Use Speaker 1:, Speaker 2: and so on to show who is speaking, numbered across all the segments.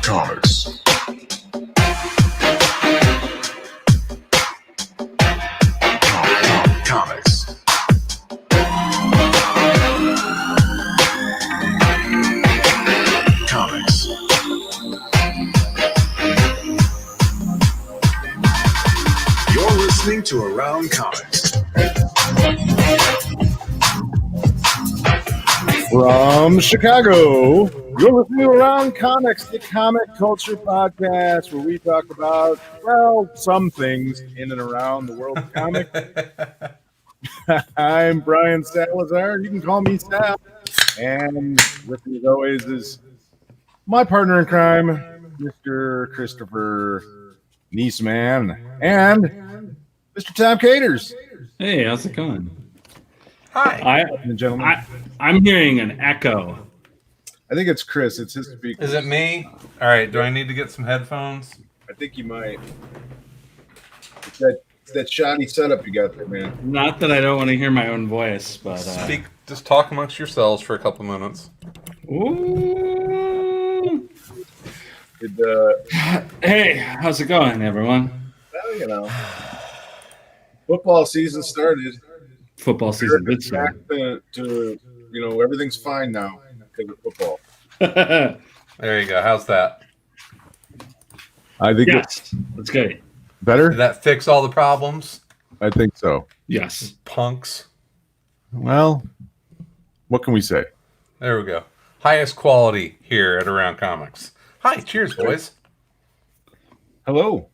Speaker 1: Comics. Comics. Comics. You're listening to Around Comics.
Speaker 2: From Chicago, you're listening to Around Comics, the comic culture podcast where we talk about, well, some things in and around the world of comics. I'm Brian Salazar. You can call me Sal. And with me, as always, is my partner in crime, Mr. Christopher Niesman, and Mr. Tom Caters.
Speaker 3: Hey, how's it going?
Speaker 4: Hi.
Speaker 2: Gentlemen.
Speaker 3: I'm hearing an echo.
Speaker 2: I think it's Chris. It's his speaker.
Speaker 4: Is it me? All right. Do I need to get some headphones?
Speaker 2: I think you might. It's that shoddy setup you got there, man.
Speaker 3: Not that I don't want to hear my own voice, but
Speaker 4: Just talk amongst yourselves for a couple minutes.
Speaker 3: Ooh.
Speaker 2: Hey,
Speaker 3: how's it going, everyone?
Speaker 2: Well, you know, football season started.
Speaker 3: Football season did
Speaker 2: Back
Speaker 3: start.
Speaker 2: to everything's fine now because of football.
Speaker 4: There you go. How's that?
Speaker 2: I think
Speaker 3: Yes, that's great.
Speaker 2: better.
Speaker 4: Did that fix all the problems?
Speaker 2: I think so.
Speaker 3: Yes.
Speaker 4: Punks.
Speaker 2: Well, what can we say?
Speaker 4: There we go. Highest quality here at Around Comics. Hi. Cheers, boys.
Speaker 2: Hello.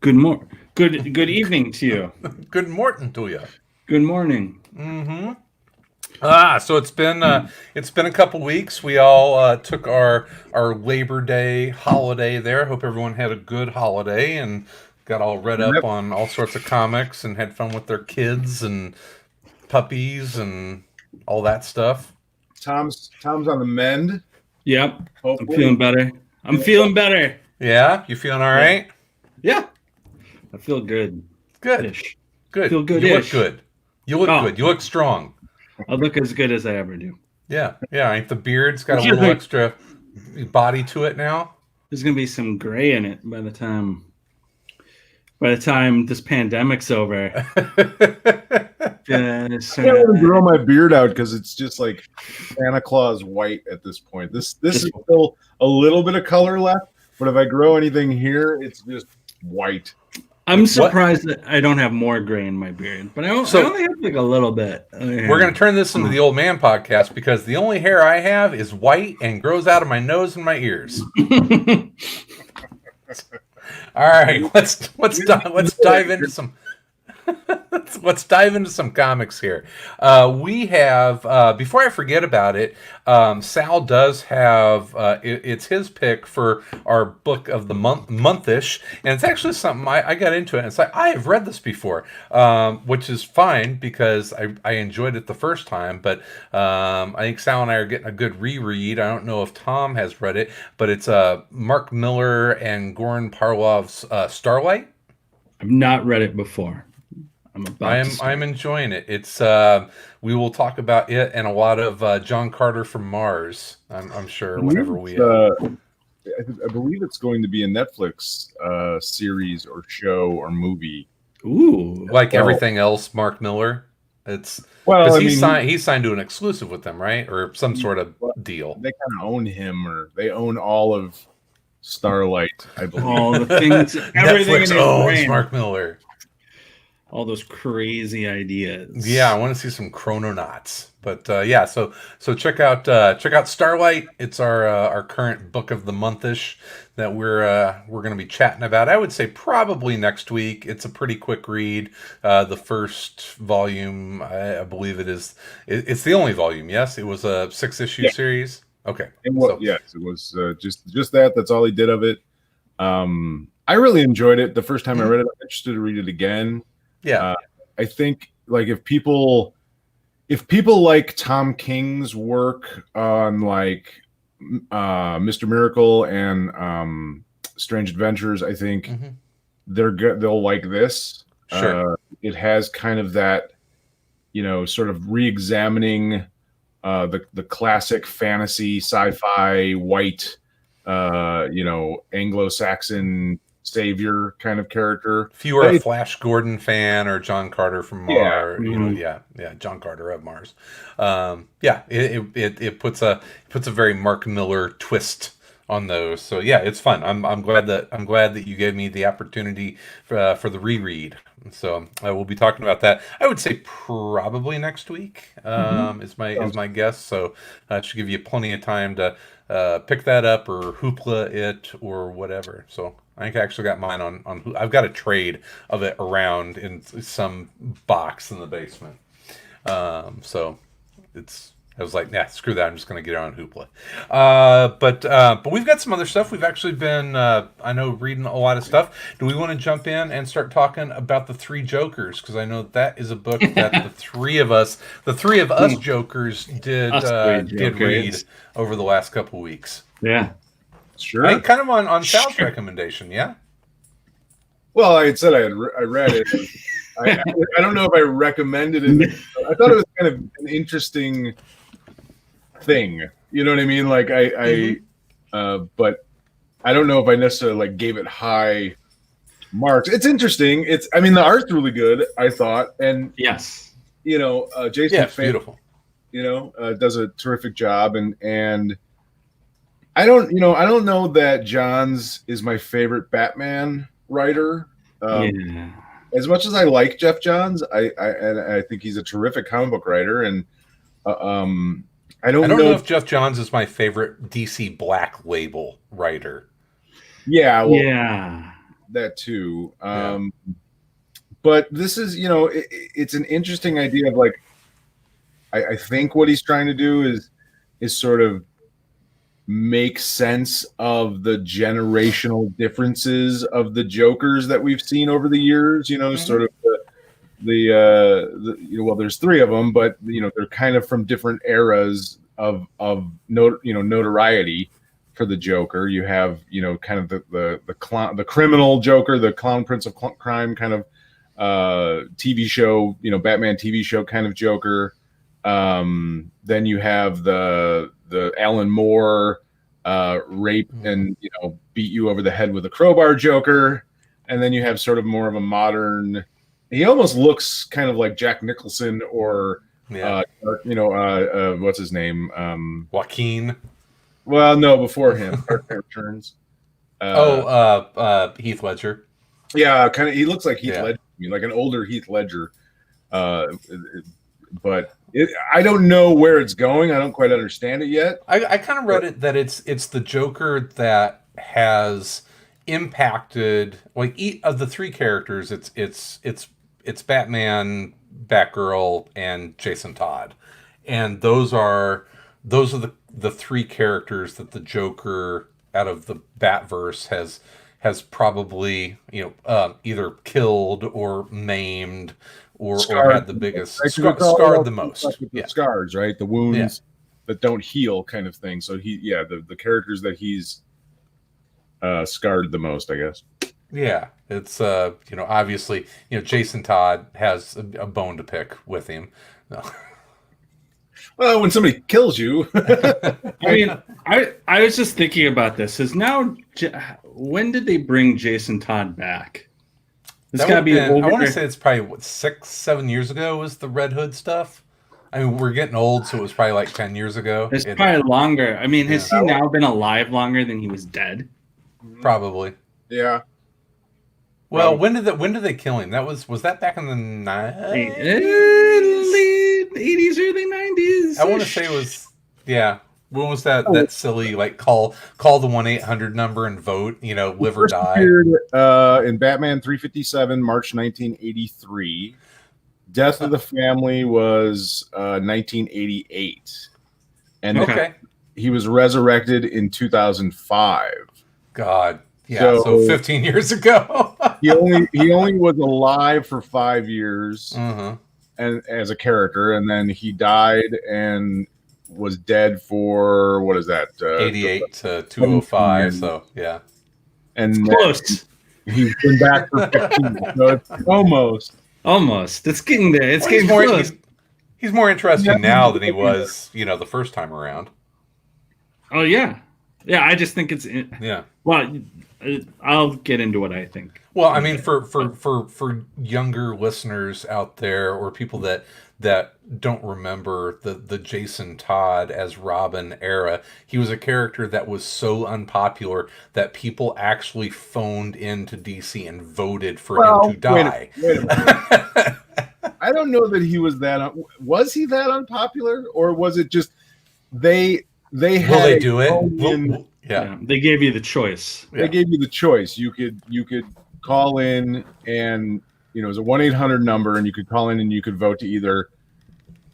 Speaker 3: Good evening to you.
Speaker 4: Good morning to you.
Speaker 3: Good morning.
Speaker 4: Mm-hmm. So it's been a couple weeks. We all took our Labor Day holiday there. Hope everyone had a good holiday and got all read up on all sorts of comics and had fun with their kids and puppies and all that stuff.
Speaker 2: Tom's on the mend.
Speaker 3: Yep.
Speaker 2: Hopefully.
Speaker 3: I'm feeling better.
Speaker 4: Yeah, you feeling all right?
Speaker 3: Yeah. I feel good.
Speaker 4: Good.
Speaker 3: Ish.
Speaker 4: Good.
Speaker 3: Feel good-ish.
Speaker 4: You look good. You look good. You look strong.
Speaker 3: I look as good as I ever do.
Speaker 4: Yeah. I think the beard's got a little extra body to it now.
Speaker 3: There's gonna be some gray in it by the time this pandemic's over.
Speaker 2: I can't even grow my beard out because it's just like Santa Claus white at this point. This is still a little bit of color left, but if I grow anything here, it's just white.
Speaker 3: I'm surprised that I don't have more gray in my beard, but I only have like a little bit.
Speaker 4: We're going to turn this into the Old Man Podcast because the only hair I have is white and grows out of my nose and my ears. All right, let's dive into some. Let's dive into some comics here. We have, before I forget about it, Sal does have, it's his pick for our book of the monthish, and it's actually something I got into it, and it's like, I have read this before, which is fine because I enjoyed it the first time, but I think Sal and I are getting a good reread. I don't know if Tom has read it, but it's Mark Millar and Goran Parlov's Starlight.
Speaker 3: I've not read it before.
Speaker 4: I'm enjoying it. It's we will talk about it and a lot of John Carter from Mars. I'm sure whenever we.
Speaker 2: I believe it's going to be a Netflix series or show or movie.
Speaker 3: Ooh,
Speaker 4: like everything else, Mark Millar. It's he's signed to an exclusive with them, right, or some sort of deal.
Speaker 2: They kind of own him, or they own all of Starlight. I believe
Speaker 3: all the things, everything
Speaker 4: Netflix
Speaker 3: in his
Speaker 4: owns
Speaker 3: brain.
Speaker 4: Mark Millar.
Speaker 3: All those crazy ideas.
Speaker 4: Yeah, I want to see some Chrononauts. But so check out Starlight. It's our current book of the monthish that we're going to be chatting about. I would say probably next week. It's a pretty quick read. The first volume, I believe it is. It's the only volume. Yes, it was a 6-issue series. Okay.
Speaker 2: Yes, it was just that. That's all he did of it. I really enjoyed it the first time I read it. I'm interested to read it again.
Speaker 4: Yeah,
Speaker 2: I think like if people like Tom King's work on like Mr. Miracle and Strange Adventures, I think they'll like this.
Speaker 4: Sure.
Speaker 2: It has kind of that, sort of re-examining the classic fantasy sci-fi white Anglo-Saxon savior kind of character.
Speaker 4: If you were a Flash Gordon fan or John Carter from Mars, John Carter of Mars. It puts a very Mark Miller twist on those. So yeah, it's fun. I'm glad that you gave me the opportunity for the reread. So I will be talking about that. I would say probably next week is my guess. So it should give you plenty of time to pick that up or hoopla it or whatever. So I think I actually got mine on. I've got a trade of it around in some box in the basement. So I was like, nah, screw that. I'm just going to get it on Hoopla. But we've got some other stuff. We've actually been, I know, reading a lot of stuff. Do we want to jump in and start talking about The Three Jokers? Because I know that is a book that the three of us Jokers did read over the last couple weeks.
Speaker 3: Yeah.
Speaker 2: Sure.
Speaker 4: I think kind of on Sal's recommendation, yeah?
Speaker 2: Well, I had said I read it. I don't know if I recommended it. I thought it was kind of an interesting thing. You know what I mean? Like but I don't know if I necessarily gave it high marks. It's interesting. The art's really good, I thought. And
Speaker 3: yes,
Speaker 2: Jason Fan,
Speaker 4: beautiful.
Speaker 2: Does a terrific job and I don't know that Johns is my favorite Batman writer. As much as I like Geoff Johns, I think he's a terrific comic book writer, and I don't know
Speaker 4: if Geoff Johns is my favorite DC Black Label writer.
Speaker 2: Yeah, that too. But this is, it's an interesting idea of I think what he's trying to do is sort of make sense of the generational differences of the Jokers that we've seen over the years. Sort of there's three of them, but they're kind of from different eras of notoriety for the Joker. You have kind of the clown, the criminal Joker, the clown prince of crime kind of TV show, Batman TV show kind of Joker. Then you have the Alan Moore rape and beat you over the head with a crowbar Joker, and then you have sort of more of a modern. He almost looks kind of like Jack Nicholson or what's his name? Joaquin. Well, no, before him, Dark Knight Returns.
Speaker 4: Heath Ledger.
Speaker 2: Yeah, kind of. He looks like Heath Ledger, like an older Heath Ledger. But I don't know where it's going. I don't quite understand it yet.
Speaker 4: I kind of read it that it's the Joker that has impacted of the three characters. It's Batman, Batgirl, and Jason Todd, and those are the three characters that the Joker out of the Batverse has probably either killed or maimed. Or had the biggest scarred the most.
Speaker 2: The scars, right? The wounds that don't heal, kind of thing. So the characters that he's scarred the most, I guess.
Speaker 4: Yeah, it's obviously Jason Todd has a bone to pick with him. No.
Speaker 2: Well, when somebody kills you,
Speaker 3: I was just thinking about this. When did they bring Jason Todd back? It's got to be older.
Speaker 4: I want to say it's probably 6-7 years ago was the Red Hood stuff. I mean, we're getting old, so it was probably 10 years ago.
Speaker 3: It's probably longer. I mean, has he now been alive longer than he was dead?
Speaker 4: Probably.
Speaker 2: Yeah.
Speaker 4: Well, when did they kill him? Was that back in the
Speaker 3: late 80s, early 90s?
Speaker 4: I want to say it was. Yeah. When was that silly call the 1-800 number and vote, live or die?
Speaker 2: Appeared, in Batman 357, March 1983. Death of the Family was 1988. And he was resurrected in 2005.
Speaker 4: God. Yeah, so 15 years ago.
Speaker 2: he only was alive for 5 years
Speaker 4: and
Speaker 2: as a character, and then he died and was dead for
Speaker 4: 88 to 205. So yeah,
Speaker 2: and
Speaker 3: close.
Speaker 2: He's been back for 15, so it's
Speaker 3: almost. It's getting there. It's getting
Speaker 4: more
Speaker 3: close.
Speaker 4: He's more interesting now than he was, the first time around.
Speaker 3: Oh yeah, Yeah, I just think it's well. I'll get into what I think.
Speaker 4: Well, I mean, for younger listeners out there, or people that don't remember the Jason Todd as Robin era, he was a character that was so unpopular that people actually phoned into DC and voted for him to die.
Speaker 2: Wait a minute. I don't know that he was that. Was he that unpopular, or was it just they had?
Speaker 4: Will they do it?
Speaker 3: Yeah, they gave you the choice.
Speaker 2: They gave you the choice. You could call in, and it was a 1-800 number, and you could call in and you could vote to either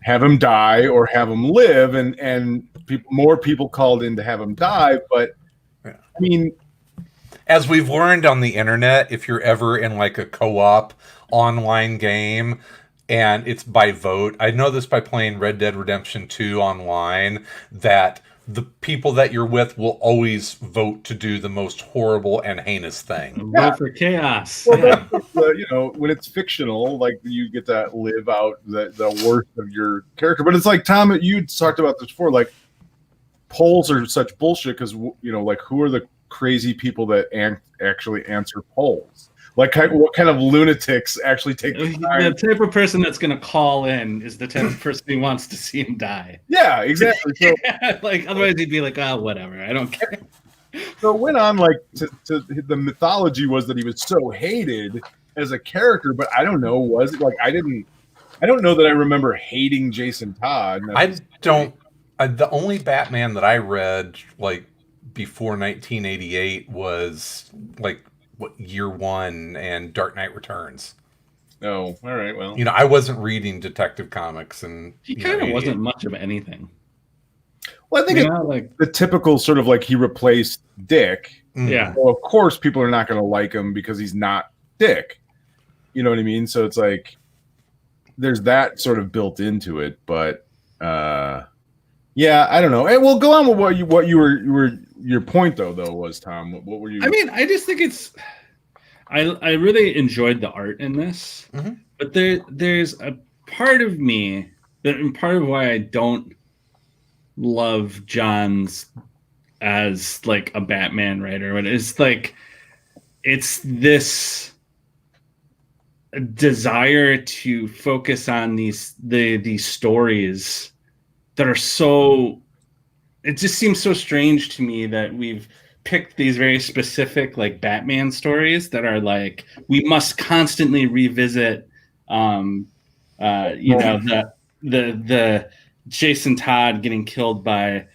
Speaker 2: have him die or have him live, and more people called in to have him die. But I mean,
Speaker 4: as we've learned on the internet, if you're ever in like a co-op online game and it's by vote, I know this by playing Red Dead Redemption 2 online, that the people that you're with will always vote to do the most horrible and heinous thing.
Speaker 3: Vote for chaos.
Speaker 2: Well, when it's fictional, like, you get to live out the worst of your character. But it's like, Tom, you talked about this before, like, polls are such bullshit because, like, who are the crazy people that actually answer polls? Like, what kind of lunatics actually take the time?
Speaker 3: The type of person that's going to call in is the type of person who wants to see him die.
Speaker 2: Yeah, exactly. So,
Speaker 3: like, otherwise he'd be like, oh, whatever, I don't care.
Speaker 2: So it went on, like, to the mythology was that he was so hated as a character, but I don't know, was it like, I don't know that I remember hating Jason Todd.
Speaker 4: The only Batman that I read, like, before 1988 was, like, Year One and Dark Knight Returns.
Speaker 2: Oh, all right. Well,
Speaker 4: I wasn't reading Detective Comics, and
Speaker 3: he kind of wasn't much of anything.
Speaker 2: Well, I think it's like the typical sort of like he replaced Dick.
Speaker 3: Yeah.
Speaker 2: Well, of course, people are not going to like him because he's not Dick. You know what I mean? So it's like there's that sort of built into it, but yeah, I don't know. Hey, well, go on with what you were your point though was, Tom. What were you?
Speaker 3: I mean, I just think it's. I really enjoyed the art in this, but there's a part of me and part of why I don't love Johns as like a Batman writer, but it's like it's this desire to focus on these stories that are so. It just seems so strange to me that we've picked these very specific like Batman stories that are like we must constantly revisit. The Jason Todd getting killed by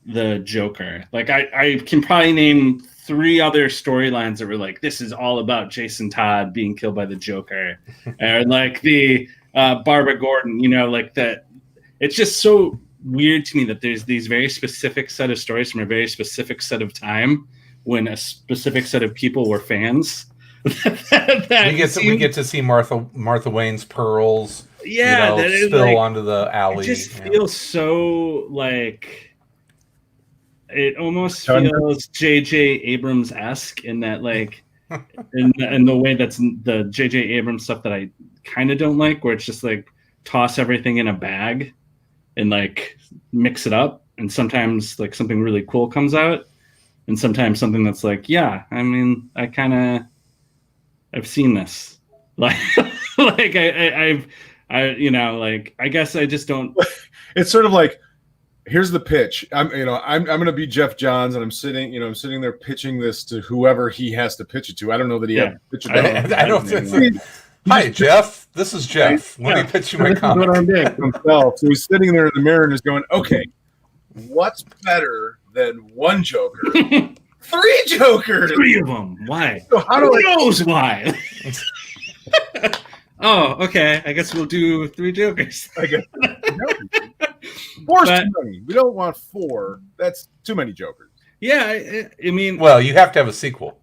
Speaker 3: the Joker. Like I can probably name 3 other storylines that were like this is all about Jason Todd being killed by the Joker, or like the Barbara Gordon. Like that. It's just so weird to me that there's these very specific set of stories from a very specific set of time when a specific set of people were fans.
Speaker 4: we get to see Martha Wayne's pearls spill onto the alley.
Speaker 3: It just feels so like it almost feels J.J. Abrams-esque in that like in the way that's the J.J. Abrams stuff that I kind of don't like, where it's just like toss everything in a bag and like mix it up, and sometimes like something really cool comes out, and sometimes something that's like, yeah, I mean, I've seen this, like, like I guess I just don't.
Speaker 2: It's sort of like, here's the pitch. I'm going to be Geoff Johns, and I'm sitting there pitching this to whoever he has to pitch it to. I don't know that he has to pitch it.
Speaker 4: I don't think. Hi, Jeff. This is Jeff. Let me pitch you my comic.
Speaker 2: What I'm doing himself. So he's sitting there in the mirror and is going, okay, what's better than one Joker? 3 Jokers.
Speaker 3: 3 of them. Why?
Speaker 2: So how do
Speaker 3: Who knows why? Oh, okay. I guess we'll do 3 Jokers.
Speaker 2: I guess. 4's too many. We don't want 4. That's too many Jokers.
Speaker 3: Yeah, I mean...
Speaker 4: Well, you have to have a sequel.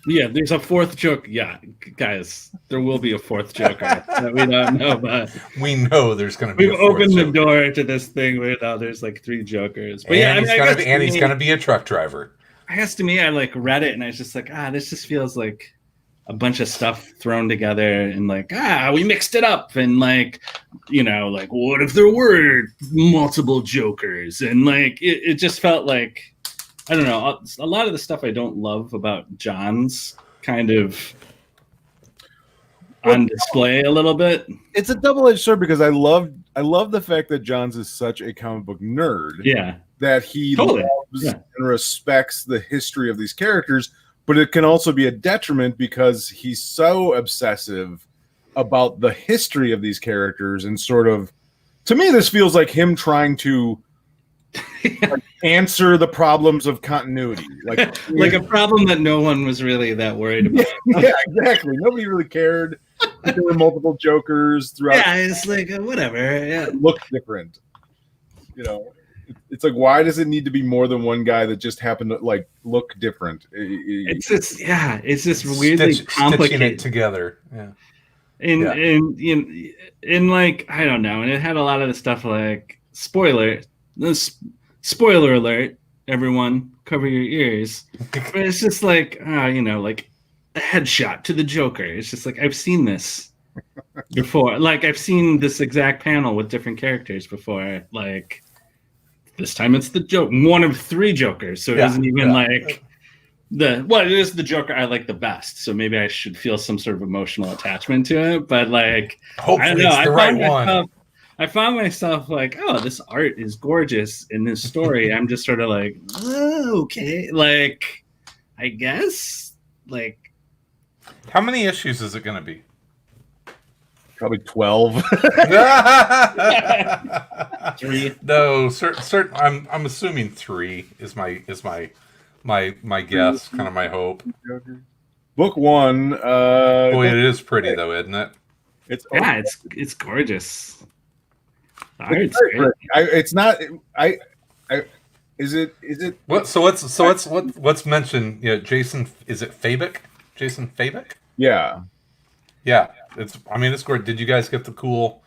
Speaker 3: Yeah, there's a 4th Joker. Yeah, guys, there will be a 4th Joker that we don't know about.
Speaker 4: We know there's going to be.
Speaker 3: We've opened the door to this thing where now there's like 3 Jokers. But
Speaker 4: and he's going to be a truck driver.
Speaker 3: I guess to me, I like read it and I was just like, this just feels like a bunch of stuff thrown together and like, we mixed it up and like, like what if there were multiple Jokers, and like it just felt like I don't know. A lot of the stuff I don't love about Johns kind of on display a little bit.
Speaker 2: It's a double-edged sword because I love the fact that Johns is such a comic book nerd.
Speaker 3: Yeah.
Speaker 2: That he
Speaker 3: Totally.
Speaker 2: loves and respects the history of these characters, but it can also be a detriment because he's so obsessive about the history of these characters and sort of, to me, this feels like him trying to like, answer the problems of continuity, like
Speaker 3: a problem that no one was really that worried about.
Speaker 2: Yeah, exactly. Nobody really cared. There were multiple Jokers throughout.
Speaker 3: Yeah, it's like whatever. Yeah.
Speaker 2: Look different. You know, it's like, why does it need to be more than one guy that just happened to like look different?
Speaker 3: It's just weirdly complicated.
Speaker 4: Stitching it together. Yeah.
Speaker 3: And like, I don't know, and it had a lot of the stuff like spoiler alert, everyone cover your ears. But it's just like like a headshot to the Joker. It's just like, I've seen this before. Like, I've seen this exact panel with different characters before. Like, this time it's the Joker, one of 3 Jokers, so it isn't even like it is the Joker I like the best, so maybe I should feel some sort of emotional attachment to it. But like,
Speaker 4: hopefully I don't know, it's the right one.
Speaker 3: I found myself like, oh, this art is gorgeous in this story. I'm just sort of like, oh, okay, like, I guess, like,
Speaker 4: how many issues is it going to be?
Speaker 2: Probably 12.
Speaker 3: 3.
Speaker 4: No, certain. I'm assuming 3 is my guess, kind of my hope.
Speaker 2: Book 1.
Speaker 4: Boy, it is pretty though, isn't it?
Speaker 3: It's gorgeous. The art's great.
Speaker 2: It's not. Is it?
Speaker 4: What? So let's mention. Yeah, Jason. Is it Fabic? Jason Fabic?
Speaker 2: Yeah.
Speaker 4: Yeah. It's great. Did you guys get the cool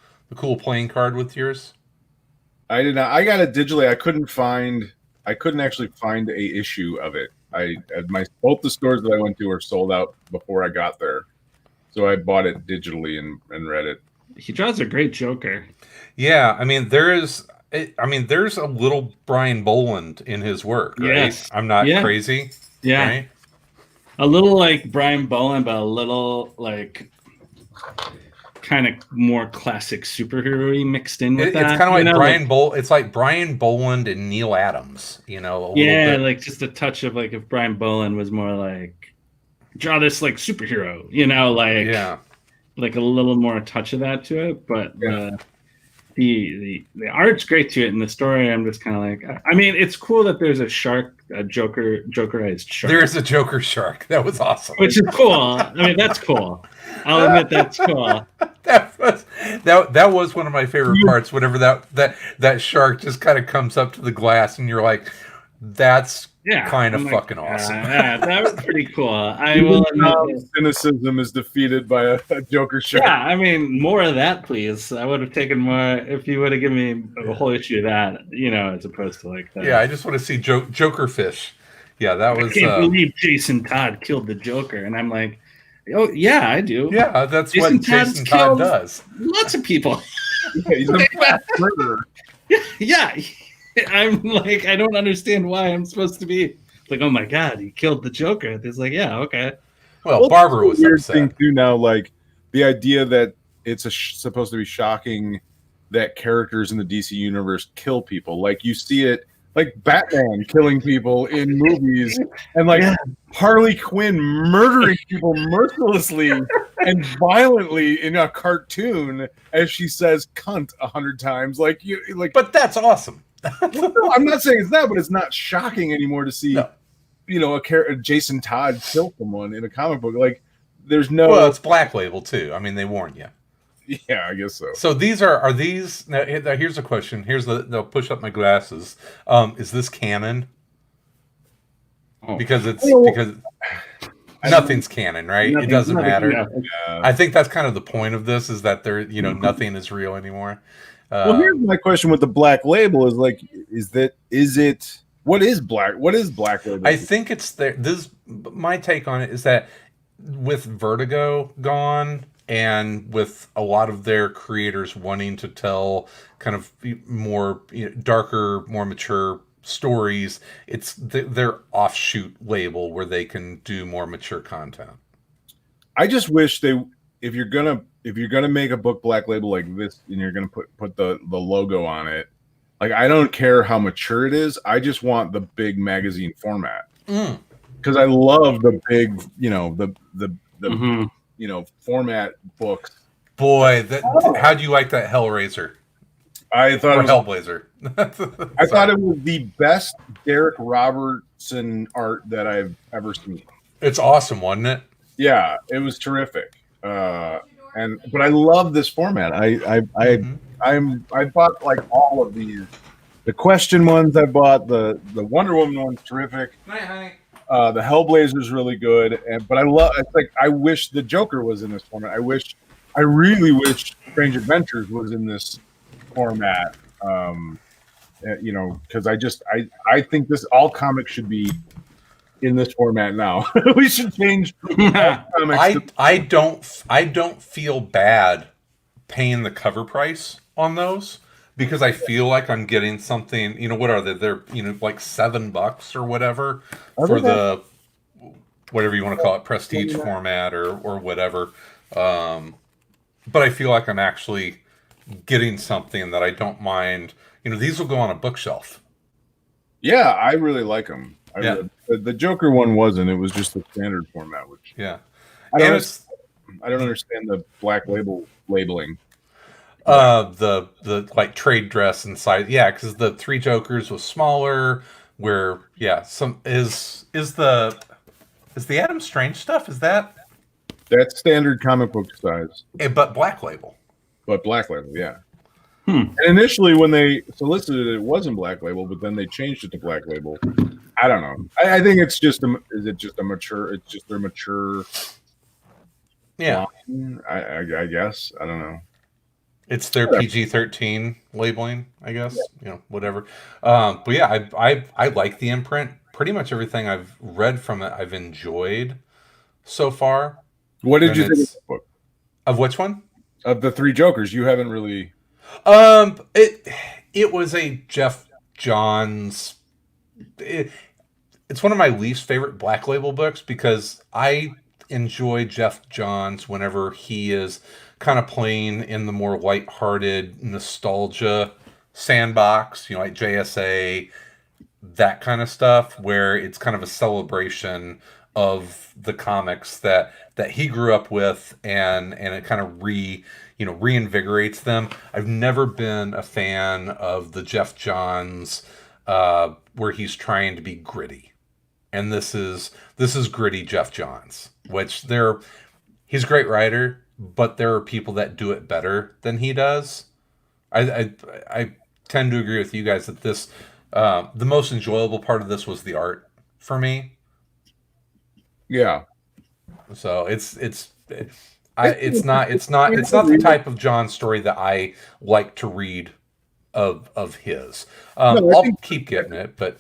Speaker 4: playing card with yours?
Speaker 2: I did not. I got it digitally. I couldn't actually find a issue of it. Both the stores that I went to were sold out before I got there, so I bought it digitally and read it.
Speaker 3: He draws a great Joker.
Speaker 4: Yeah, there's a little Brian Boland in his work, right?
Speaker 3: Yes.
Speaker 4: I'm not crazy.
Speaker 3: Yeah.
Speaker 4: Right?
Speaker 3: A little like Brian Boland, but a little like kind of more classic superhero-y mixed in with that.
Speaker 4: It's kind of like Brian Boland. It's like Brian Boland and Neil Adams, a little bit.
Speaker 3: Like just a touch of like if Brian Boland was more like draw this like superhero, like a little more touch of that to it. But the art's great to it, and the story I'm just kind of like, it's cool that there's a shark, a Jokerized shark.
Speaker 4: There is a Joker shark. That was awesome.
Speaker 3: Which is cool. That's cool. I'll admit that's cool.
Speaker 4: That was one of my favorite parts. Whenever that shark just kind of comes up to the glass, and you're like, "That's kind of fucking awesome."
Speaker 3: That was pretty cool. I will admit,
Speaker 2: cynicism is defeated by a Joker shark.
Speaker 3: Yeah, more of that, please. I would have taken more if you would have given me a whole issue of that, as opposed to like that.
Speaker 4: Yeah, I just want to see Joker fish. Yeah, that was.
Speaker 3: I can't believe Jason Todd killed the Joker, and I'm like, oh yeah, I do.
Speaker 4: Yeah, that's what Jason Todd does.
Speaker 3: Lots of people.
Speaker 2: He's a murderer.
Speaker 3: Yeah. I'm like, I don't understand why I'm supposed to be like, oh my god, he killed the Joker. It's like, yeah, okay.
Speaker 4: Well, Barbara was
Speaker 2: weird
Speaker 4: upset.
Speaker 2: thing too now, like the idea that it's supposed to be shocking that characters in the DC universe kill people. Like you see it, like Batman killing people in movies, and like Harley Quinn murdering people mercilessly and violently in a cartoon as she says "cunt" 100 times. But
Speaker 4: that's awesome.
Speaker 2: No, I'm not saying it's not, but it's not shocking anymore to see, a Jason Todd kill someone in a comic book. Like, there's no.
Speaker 4: Well, it's Black Label too. They warn you.
Speaker 2: Yeah, I guess so.
Speaker 4: So these are these? Now, here's a question. They'll push up my glasses. Is this canon? Because nothing's canon, right? It doesn't matter.
Speaker 2: Yeah.
Speaker 4: I think that's kind of the point of this, is that nothing is real anymore.
Speaker 2: Well, here's my question with the Black Label: what is Black Label?
Speaker 4: I think it's there. My take on it is that with Vertigo gone, and with a lot of their creators wanting to tell kind of more darker, more mature stories. It's their offshoot label where they can do more mature content.
Speaker 2: I just wish if you're gonna make a book Black Label like this and you're gonna put the logo on it, like I don't care how mature it is. I just want the big magazine format because I love the big, format books.
Speaker 4: Boy, how do you like that Hellraiser?
Speaker 2: I thought
Speaker 4: Hellblazer.
Speaker 2: I thought it was the best Derek Robertson art that I've ever seen.
Speaker 4: It's awesome, wasn't it?
Speaker 2: Yeah, it was terrific. But I love this format. I bought like all of these. The Question ones I bought. The Wonder Woman one's terrific.
Speaker 4: Night, honey.
Speaker 2: The Hellblazer's really good. But I wish the Joker was in this format. I really wish Strange Adventures was in this format. Because I think all comics should be in this format now. We should change comics.
Speaker 4: I don't feel bad paying the cover price on those because I feel like I'm getting something. What are they? They're like $7 or whatever for the whatever you want to call it, prestige format or whatever. But I feel like I'm actually getting something that I don't mind. These will go on a bookshelf.
Speaker 2: Yeah, I really like them. The Joker one wasn't. It was just the standard format, which I don't understand the Black Label labeling.
Speaker 4: The like trade dress and size. Yeah, because the Three Jokers was smaller. Where some is the Adam Strange stuff? Is that's
Speaker 2: standard comic book size?
Speaker 4: But Black Label.
Speaker 2: But Black Label, yeah. And initially, when they solicited it wasn't Black Label, but then they changed it to Black Label. I don't know. I think it's just their mature.
Speaker 4: Yeah,
Speaker 2: line? I guess I don't know.
Speaker 4: It's their PG-13 labeling, I guess. Whatever. But yeah, I like the imprint. Pretty much everything I've read from it, I've enjoyed so far.
Speaker 2: What did you think of the book?
Speaker 4: Of which one?
Speaker 2: Of the Three Jokers, you haven't really.
Speaker 4: It was a Geoff Johns. It's one of my least favorite Black Label books because I enjoy Geoff Johns whenever he is kind of playing in the more lighthearted nostalgia sandbox, like JSA, that kind of stuff, where it's kind of a celebration of the comics that he grew up with, and it kind of reinvigorates them. I've never been a fan of the Geoff Johns where he's trying to be gritty, and this is gritty Geoff Johns, which he's a great writer, but there are people that do it better than he does. I tend to agree with you guys that this the most enjoyable part of this was the art for me.
Speaker 2: Yeah.
Speaker 4: So it's not the type of John story that I like to read of his. I'll keep getting it, but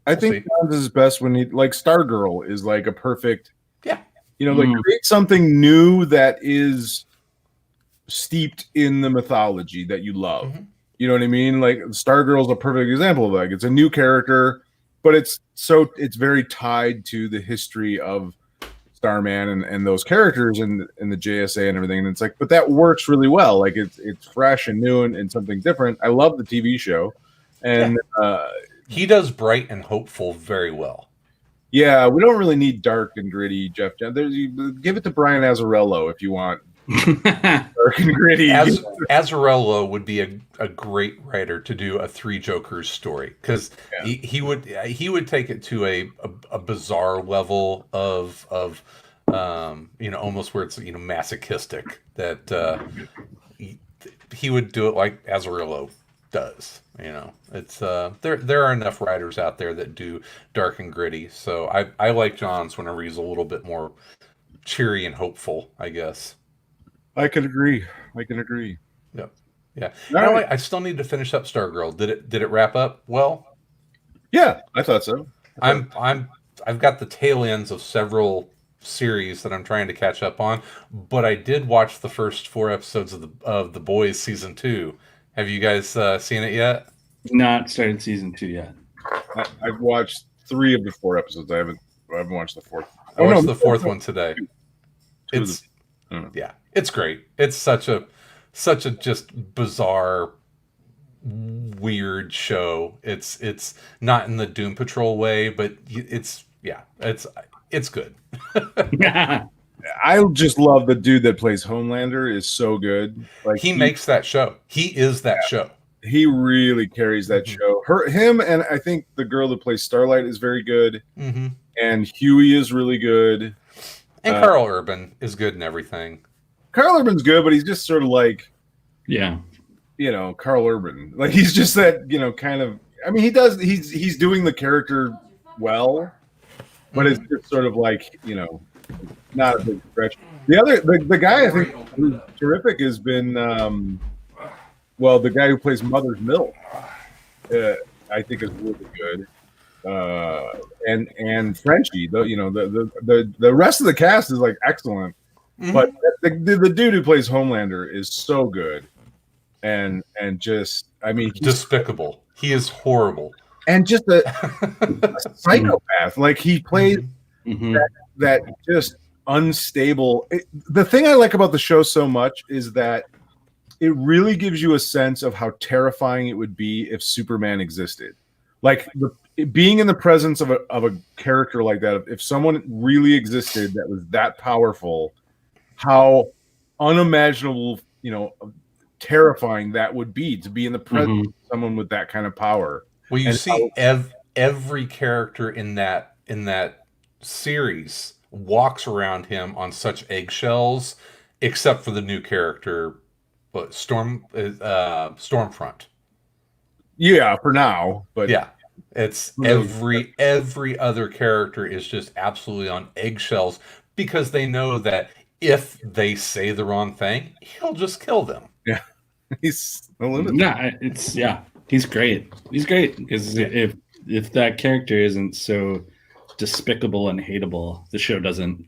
Speaker 2: I think Johns is best when he like Stargirl is like a perfect.
Speaker 4: Yeah.
Speaker 2: Create something new that is steeped in the mythology that you love. Mm-hmm. You know what I mean? Like Stargirl's a perfect example of that. It's a new character, but it's very tied to the history of Starman and those characters and the JSA and everything. And it's like, but that works really well. Like it's fresh and new and something different. I love the TV show, and
Speaker 4: he does bright and hopeful very well.
Speaker 2: Yeah, we don't really need dark and gritty Geoff Johns. Give it to Brian Azzarello if you want. Dark and gritty.
Speaker 4: Azzarello would be a great writer to do a Three Jokers story because he would take it to a bizarre level of almost where it's masochistic that he would do it like Azzarello does. It's there are enough writers out there that do dark and gritty, so I like Johns whenever he's a little bit more cheery and hopeful, I guess.
Speaker 2: I can agree.
Speaker 4: Yep. Yeah. Right. I still need to finish up Stargirl. Did it wrap up well?
Speaker 2: Yeah, I thought so.
Speaker 4: I've got the tail ends of several series that I'm trying to catch up on, but I did watch the first 4 episodes of The Boys season 2. Have you guys seen it yet?
Speaker 3: Not started season 2 yet.
Speaker 2: I've watched 3 of the 4 episodes. I haven't watched the 4th.
Speaker 4: I watched the 4th one today.
Speaker 2: It's
Speaker 4: it's great. It's such a just bizarre, weird show. It's not in the Doom Patrol way, but it's good.
Speaker 2: I just love the dude that plays Homelander is so good. Like
Speaker 4: he makes that show. He is that show.
Speaker 2: He really carries that show. Him, and I think the girl that plays Starlight is very good.
Speaker 4: Mm-hmm.
Speaker 2: And Huey is really good.
Speaker 4: And Carl Urban is good and everything.
Speaker 2: Carl Urban's good, but he's just sort of like, Carl Urban. Like he's just that, kind of. I mean, he's doing the character well, but it's just sort of like, not a big stretch. The guy I think who's terrific has been, the guy who plays Mother's Milk, I think is really good. And Frenchie, the rest of the cast is like excellent, but the dude who plays Homelander is so good, and just he's
Speaker 4: despicable. He is horrible,
Speaker 2: and just a psychopath. Like he plays that just unstable. The thing I like about the show so much is that it really gives you a sense of how terrifying it would be if Superman existed. Like being in the presence of a character like that, if someone really existed that was that powerful, how unimaginable, terrifying that would be to be in the presence of someone with that kind of power.
Speaker 4: Well, you see every character in that series walks around him on such eggshells, except for the new character, Stormfront.
Speaker 2: Yeah, for now, but
Speaker 4: yeah, it's every other character is just absolutely on eggshells because they know that if they say the wrong thing, he'll just kill them.
Speaker 2: Yeah, he's a limit.
Speaker 3: He's great. He's great because if that character isn't so despicable and hateable, the show doesn't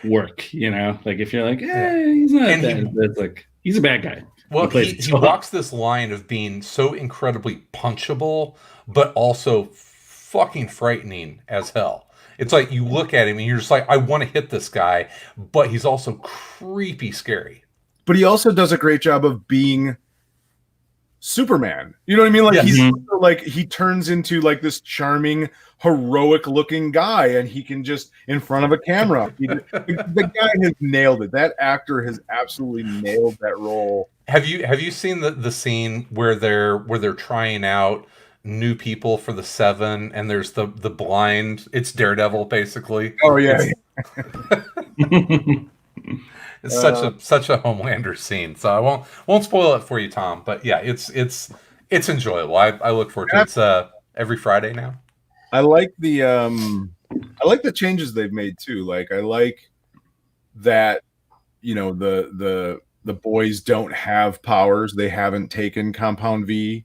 Speaker 3: work. Like if you're like, he's not that. It's like he's a bad guy.
Speaker 4: Well, he walks this line of being so incredibly punchable, but also fucking frightening as hell. It's like you look at him and you're just like, I want to hit this guy, but he's also creepy scary.
Speaker 2: But he also does a great job of being Superman. You know what I mean? Like he's like he turns into like this charming, heroic looking guy, and he can just in front of a camera. The guy has nailed it. That actor has absolutely nailed that role.
Speaker 4: Have you seen the scene where they're trying out new people for the 7 and there's the blind, it's Daredevil basically.
Speaker 2: Oh yeah.
Speaker 4: It's such a Homelander scene. So I won't spoil it for you, Tom, but yeah, it's enjoyable. I look forward to it. It's every Friday now.
Speaker 2: I like the changes they've made too. Like I like that the boys don't have powers. They haven't taken Compound V.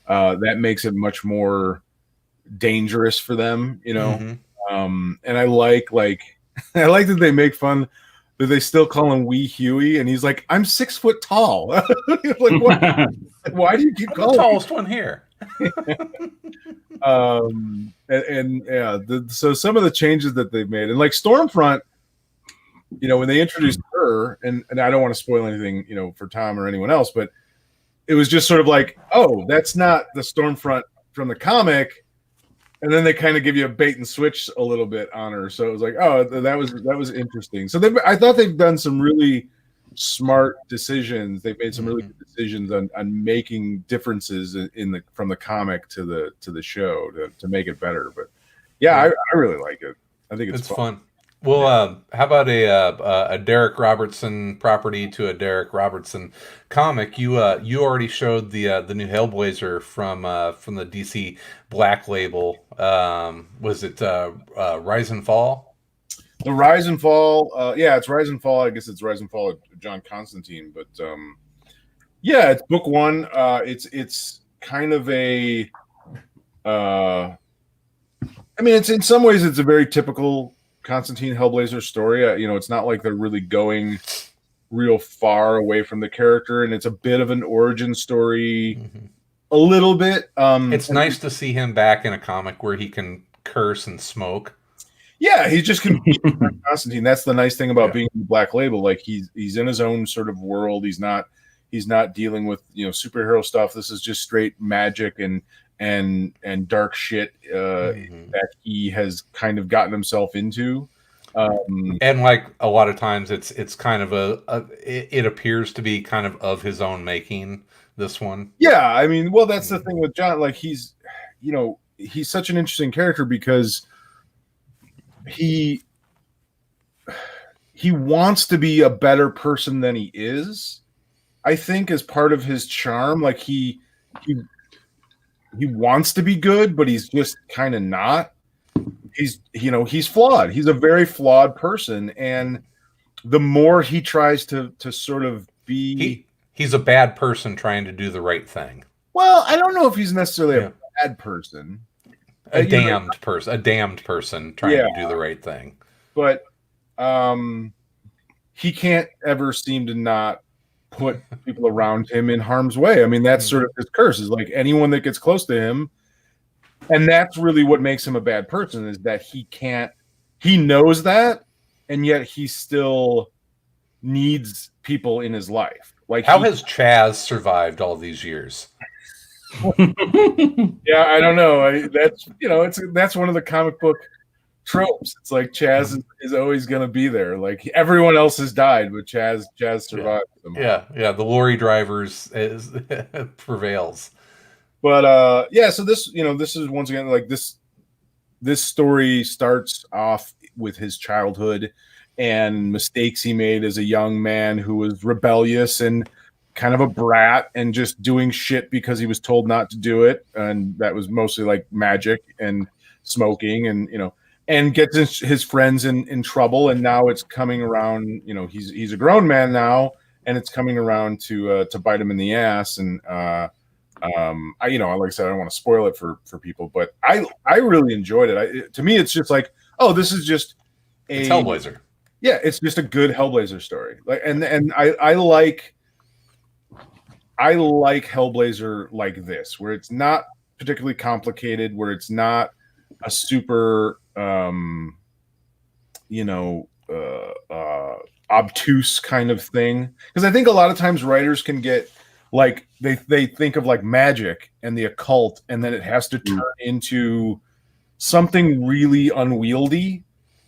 Speaker 2: That makes it much more dangerous for them, And I like that they make fun that they still call him Wee Huey, and he's like, I'm 6 foot tall. Like, what? Why do you keep calling
Speaker 4: the tallest one here?
Speaker 2: So some of the changes that they've made, and like Stormfront, when they introduced her, and I don't want to spoil anything, for Tom or anyone else, but it was just sort of like, oh, that's not the Stormfront from the comic. And then they kind of give you a bait and switch a little bit on her. So it was like, oh, that was interesting. So I thought they've done some really smart decisions. They've made some really good decisions on making differences from the comic to the show to make it better. But yeah, I really like it. I think it's fun.
Speaker 4: Well, how about a Derek Robertson property to a Derek Robertson comic? You already showed the new Hellblazer from the DC Black Label. Was it Rise and Fall?
Speaker 2: The Rise and Fall. It's Rise and Fall. I guess it's Rise and Fall of John Constantine. But it's book 1. It's kind of a. It's in some ways it's a very typical Constantine Hellblazer story. It's not like they're really going real far away from the character, and it's a bit of an origin story, a little bit.
Speaker 4: It's nice to see him back in a comic where he can curse and smoke.
Speaker 2: Yeah, he's just competing with Constantine. That's the nice thing about
Speaker 4: Yeah.
Speaker 2: being in the Black Label. Like he's in his own sort of world. He's not dealing with superhero stuff. This is just straight magic and dark shit that he has kind of gotten himself into.
Speaker 4: And like a lot of times, it's kind of it appears to be kind of his own making. This one,
Speaker 2: yeah. I mean, well, that's the thing with John. Like he's such an interesting character because he wants to be a better person than he is. I think as part of his charm, like he wants to be good, but he's just kind of not. He's flawed. He's a very flawed person, and the more he tries to sort of be,
Speaker 4: he's a bad person trying to do the right thing.
Speaker 2: Well, I don't know if he's necessarily a bad person.
Speaker 4: A damned person trying to do the right thing.
Speaker 2: But he can't ever seem to not put people around him in harm's way. I mean, that's sort of his curse, is like anyone that gets close to him. And that's really what makes him a bad person, is that he knows that, and yet he still needs people in his life. Like,
Speaker 4: how has Chaz survived all these years?
Speaker 2: Yeah, I don't know. That's one of the comic book tropes. It's like Chaz is always going to be there. Like everyone else has died, but Chaz survived.
Speaker 4: Yeah. The lorry drivers prevails.
Speaker 2: But so this is once again like this story starts off with his childhood and mistakes he made as a young man who was rebellious and kind of a brat and just doing shit because he was told not to do it, and that was mostly like magic and smoking and gets his friends in trouble, and now it's coming around. He's a grown man now, and it's coming around to bite him in the ass. And like I said, I don't want to spoil it for people, but I really enjoyed it. To me, it's just like, oh, this is just
Speaker 4: it's Hellblazer.
Speaker 2: Yeah, it's just a good Hellblazer story. Like, and I like Hellblazer like this, where it's not particularly complicated, where it's not a super obtuse kind of thing. Because I think a lot of times writers can get like they think of like magic and the occult, and then it has to turn into something really unwieldy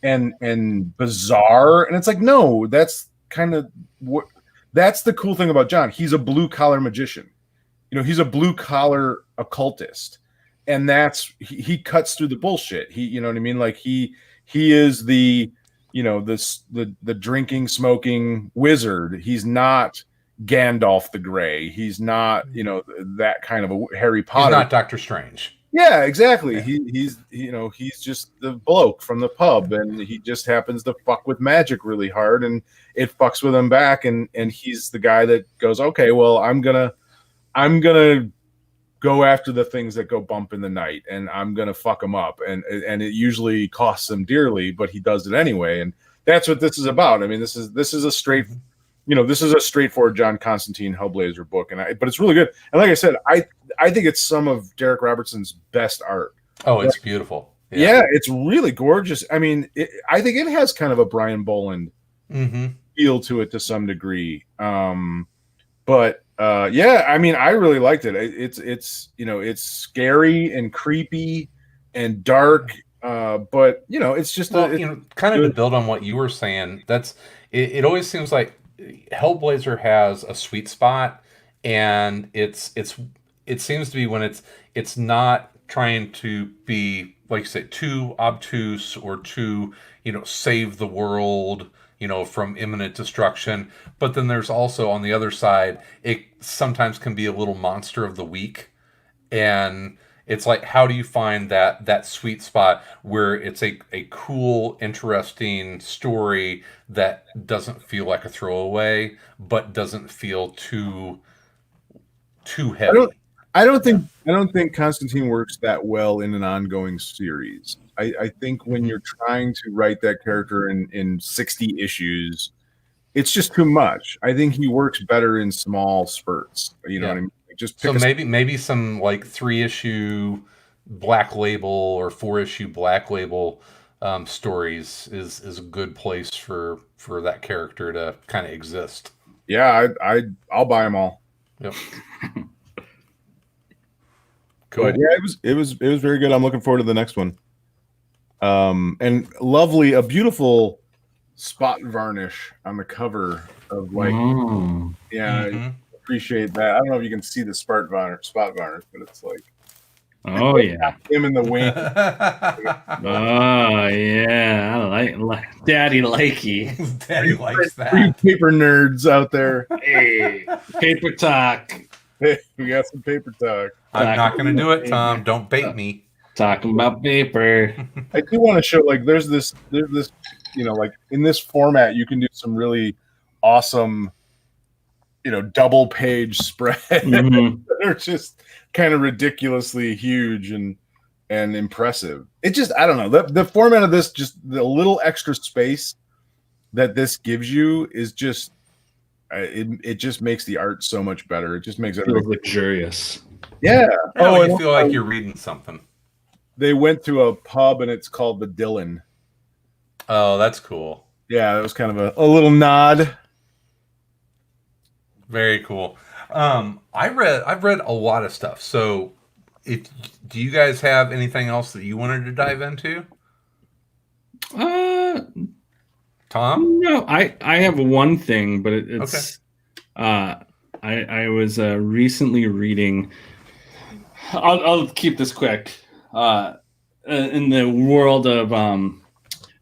Speaker 2: and bizarre, and it's like, no, that's kind of what. That's the cool thing about John. He's a blue collar magician. He's a blue collar occultist, and he cuts through the bullshit. You know what I mean? Like he is the drinking, smoking wizard. He's not Gandalf the Grey. He's not that kind of a Harry Potter.
Speaker 4: He's not Doctor Strange.
Speaker 2: Yeah, exactly. Yeah. He's just the bloke from the pub, and he just happens to fuck with magic really hard, and it fucks with him back, and he's the guy that goes, okay, well, I'm gonna go after the things that go bump in the night, and I'm gonna fuck them up, and it usually costs him dearly, but he does it anyway, and that's what this is about. I mean, this is a straightforward John Constantine Hellblazer book, but it's really good. And like I said, I think it's some of Derek Robertson's best art.
Speaker 4: Oh, it's beautiful.
Speaker 2: Yeah, it's really gorgeous. I mean, I think it has kind of a Brian Boland feel to it to some degree. But I mean, I really liked it. It's scary and creepy and dark. But it's just
Speaker 4: kind of to build on what you were saying. It always seems like Hellblazer has a sweet spot, and it seems to be when it's not trying to be, like you say, too obtuse or too save the world from imminent destruction. But then there's also, on the other side, it sometimes can be a little monster of the week, and it's like, how do you find that sweet spot where it's a cool, interesting story that doesn't feel like a throwaway, but doesn't feel too heavy?
Speaker 2: I don't think Constantine works that well in an ongoing series. I think when you're trying to write that character in 60 issues, it's just too much. I think he works better in small spurts. You know what I mean? just
Speaker 4: so maybe some like 3-issue Black Label or 4-issue Black Label stories is a good place for that character to kind of exist.
Speaker 2: Yeah, I'll buy them all.
Speaker 4: Yep. Cool.
Speaker 2: But yeah, it was very good. I'm looking forward to the next one. And a beautiful spot varnish on the cover of like, I appreciate that. I don't know if you can see the spot varnish, but it's like,
Speaker 3: oh yeah,
Speaker 2: him in the wing.
Speaker 3: Oh yeah, I like Daddy likey.
Speaker 4: Daddy likes that.
Speaker 2: Three paper nerds out there.
Speaker 3: Hey, paper talk.
Speaker 2: Hey, we got some paper talk.
Speaker 4: I'm not going to do it, Tom. Don't bait me.
Speaker 3: Talking about paper.
Speaker 2: I do want to show like there's this, like in this format you can do some really awesome, double page spreads that are just kind of ridiculously huge and impressive. It just, I don't know, the format of this, just the little extra space that this gives you is just it just makes the art so much better. It just makes it
Speaker 3: luxurious.
Speaker 2: Yeah.
Speaker 4: You feel like you're reading something.
Speaker 2: They went to a pub and it's called the Dylan.
Speaker 4: Oh, that's cool.
Speaker 2: Yeah, that was kind of a little nod.
Speaker 4: Very cool. I've read a lot of stuff. So, do you guys have anything else that you wanted to dive into? Tom?
Speaker 3: No, I have one thing, but it's okay. I was recently reading. I'll keep this quick. In the world of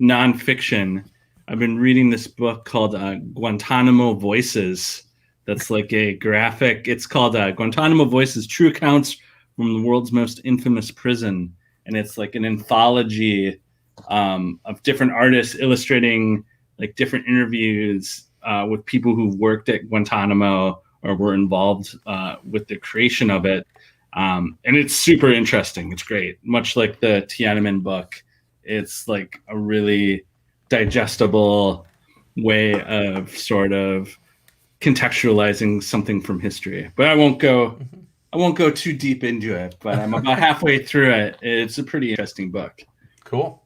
Speaker 3: nonfiction, I've been reading this book called Guantanamo Voices. That's like a graphic. It's called Guantanamo Voices: True Accounts from the World's Most Infamous Prison, and it's like an anthology of different artists illustrating like different interviews with people who worked at Guantanamo or were involved with the creation of it. And it's super interesting. It's great. Much like the Tiananmen book, it's like a really digestible way of sort of contextualizing something from history. But I won't go too deep into it, but I'm about halfway through it. It's a pretty interesting book.
Speaker 4: Cool.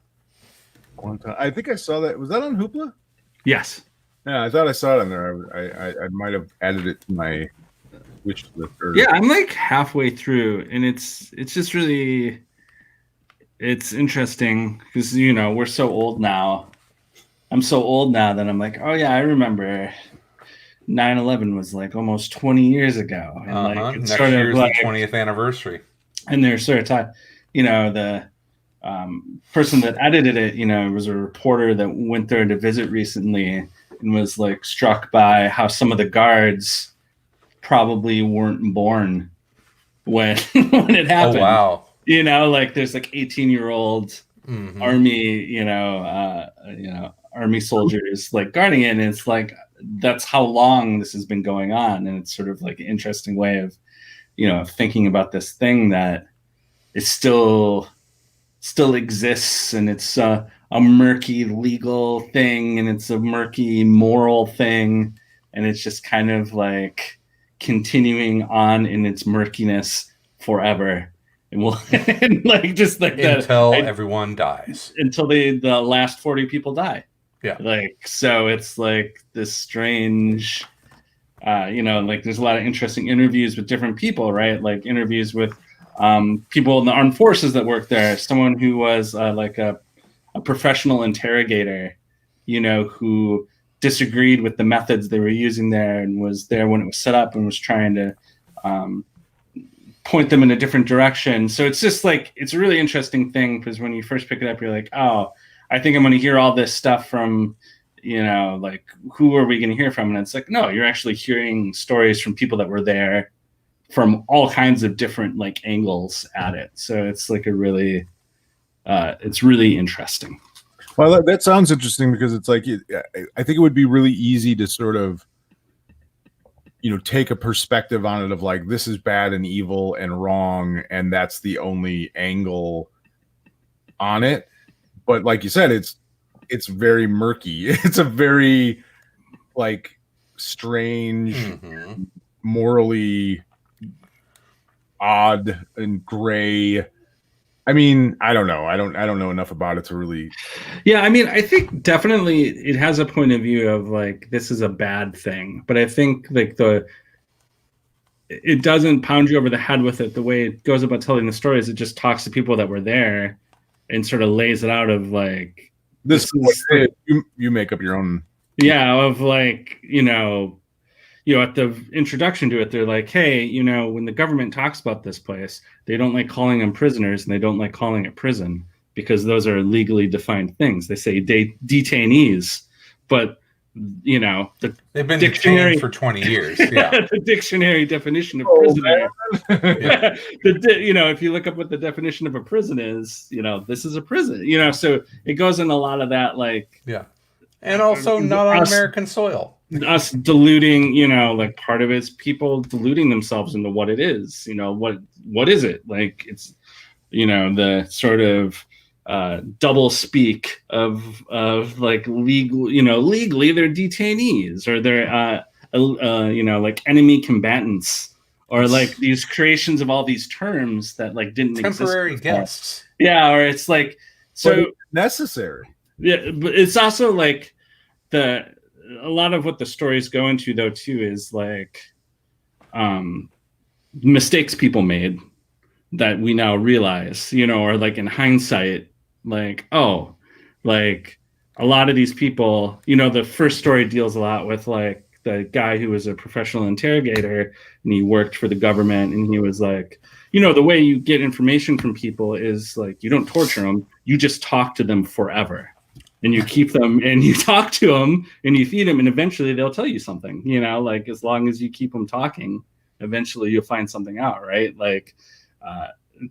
Speaker 2: I think I saw that. Was that on Hoopla?
Speaker 3: Yes.
Speaker 2: Yeah, I thought I saw it on there. I might have added it to my wish list.
Speaker 3: Yeah, I'm like halfway through, and it's just really, it's interesting because we're so old now. I'm so old now that I'm like, oh yeah, I remember 9/11 was like almost 20 years ago, and like it's
Speaker 4: next
Speaker 3: sort
Speaker 4: year's
Speaker 3: of like
Speaker 4: the 20th anniversary.
Speaker 3: And they're sort of talking, the person that edited it, was a reporter that went there to visit recently and was like struck by how some of the guards probably weren't born when it happened.
Speaker 4: Oh wow!
Speaker 3: Like there's like 18-year-old army, army soldiers like guarding it, and it's like that's how long this has been going on, and it's sort of like an interesting way of thinking about this thing that is still exists, and it's a murky legal thing, and it's a murky moral thing, and it's just kind of like continuing on in its murkiness forever, and we'll like just like
Speaker 4: until everyone dies,
Speaker 3: until the last 40 people die.
Speaker 4: Yeah,
Speaker 3: like so it's like this strange like there's a lot of interesting interviews with different people, right? Like interviews with people in the armed forces that work there, someone who was like a professional interrogator, who disagreed with the methods they were using there and was there when it was set up and was trying to point them in a different direction. So it's just like, it's a really interesting thing because when you first pick it up, you're like, oh, I think I'm going to hear all this stuff from, like, who are we going to hear from? And it's like, no, you're actually hearing stories from people that were there from all kinds of different like angles at it. So it's like it's really interesting.
Speaker 2: Well, that sounds interesting because it's like, I think it would be really easy to sort of, take a perspective on it of like, this is bad and evil and wrong, and that's the only angle on it. But like you said, it's very murky. It's a very like strange, morally odd and gray. I mean, I don't know. I don't know enough about it to really.
Speaker 3: Yeah, I mean, I think definitely it has a point of view of like this is a bad thing, but I think like it doesn't pound you over the head with it. The way it goes about telling the stories, it just talks to people that were there and sort of lays it out of like
Speaker 2: this is like, you make up your own.
Speaker 3: Yeah, of like at the introduction to it, they're like, hey, when the government talks about this place, they don't like calling them prisoners and they don't like calling it prison because those are legally defined things. They say detainees, but
Speaker 4: they've been
Speaker 3: dictionary
Speaker 4: detained for 20 years. Yeah,
Speaker 3: the dictionary definition of prisoner. If you look up what the definition of a prison is, this is a prison. So it goes in a lot of that, like
Speaker 4: and also not on American soil.
Speaker 3: Us diluting, like part of it's people diluting themselves into what it is. What is it? Like it's, the sort of double speak of like legal, legally they're detainees or they're like enemy combatants or like these creations of all these terms that like didn't
Speaker 4: temporary
Speaker 3: exist.
Speaker 4: Guests.
Speaker 3: Yeah, or it's like so
Speaker 2: necessary. Yeah,
Speaker 3: but it's also like a lot of what the stories go into though too is like mistakes people made that we now realize, or like in hindsight, like, oh, like a lot of these people, the first story deals a lot with like the guy who was a professional interrogator and he worked for the government and he was like, the way you get information from people is like you don't torture them, you just talk to them forever. And you keep them and you talk to them and you feed them and eventually they'll tell you something, like as long as you keep them talking, eventually you'll find something out, right? Like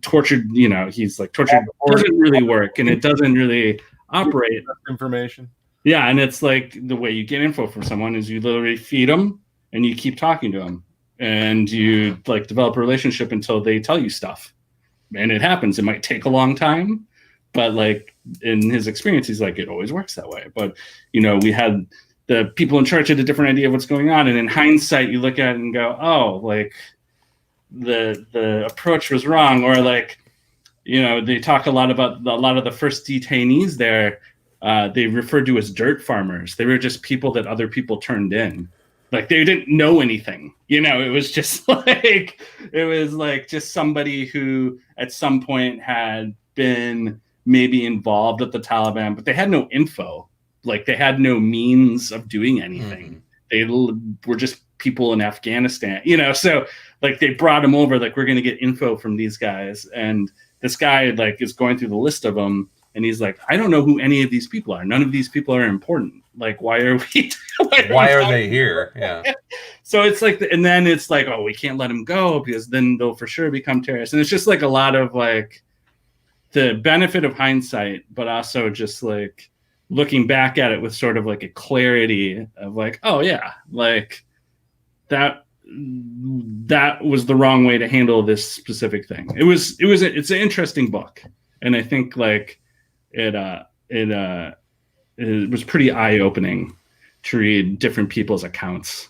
Speaker 3: tortured, he's like tortured doesn't really work and it doesn't really operate.
Speaker 2: Information.
Speaker 3: Yeah, and it's like the way you get info from someone is you literally feed them and you keep talking to them and you like develop a relationship until they tell you stuff. And it happens. It might take a long time. But like in his experience, he's like, it always works that way. But, we had the people in charge had a different idea of what's going on. And in hindsight, you look at it and go, oh, like the approach was wrong. Or like, they talk a lot about a lot of the first detainees there. They referred to as dirt farmers. They were just people that other people turned in. Like they didn't know anything. It was just like, just somebody who at some point had been maybe involved at the Taliban, but they had no info. Like they had no means of doing anything. They were just people in Afghanistan, so like they brought him over, like we're going to get info from these guys. And this guy like is going through the list of them. And he's like, I don't know who any of these people are. None of these people are important. Like, why are we?
Speaker 4: why are they here? Yeah.
Speaker 3: So it's like, and then it's like, oh, we can't let him go because then they'll for sure become terrorists. And it's just like a lot of like, the benefit of hindsight, but also just like looking back at it with sort of like a clarity of like, oh yeah, like that was the wrong way to handle this specific thing. It's an interesting book. And I think like it was pretty eye-opening to read different people's accounts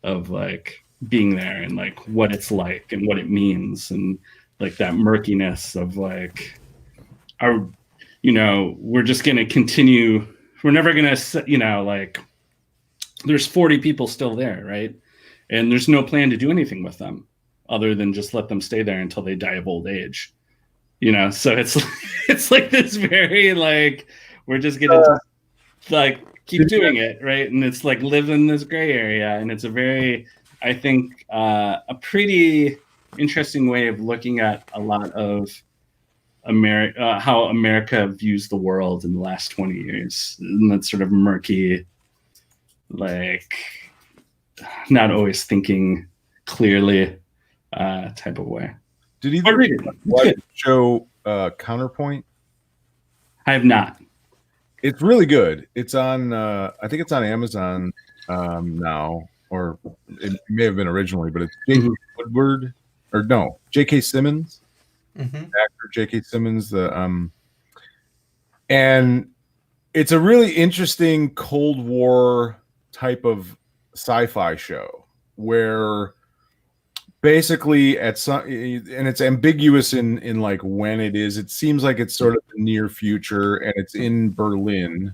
Speaker 3: of like being there and like what it's like and what it means and like that murkiness of like, we're just going to continue. We're never going to, like there's 40 people still there. Right. And there's no plan to do anything with them other than just let them stay there until they die of old age. So it's like this very like, we're just going to like keep doing it. Right. And it's like live in this gray area. And it's a very, I think, a pretty interesting way of looking at a lot of how America views the world in the last 20 years. And that sort of murky, like not always thinking clearly type of way.
Speaker 2: Did either watch the show Counterpoint?
Speaker 3: I have not.
Speaker 2: It's really good. It's on I think it's on Amazon now, or it may have been originally, but it's J.K. Woodward, or no, J.K. Simmons. Actor J.K. Simmons, and it's a really interesting Cold War type of sci-fi show where basically at some, and it's ambiguous in like when it is. It seems like it's sort of the near future, and it's in Berlin,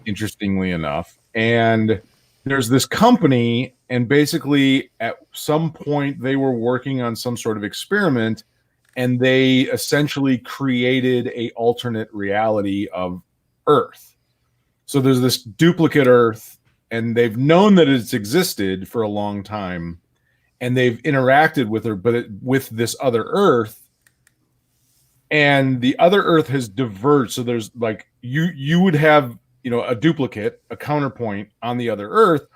Speaker 2: interestingly enough. And there's this company, and basically at some point they were working on some sort of experiment, and they essentially created a alternate reality of Earth. So there's this duplicate Earth, and they've known that it's existed for a long time, and they've interacted with her, but with this other Earth, and the other Earth has diverged. So there's like you would have, you know, a duplicate, a counterpoint on the other Earth,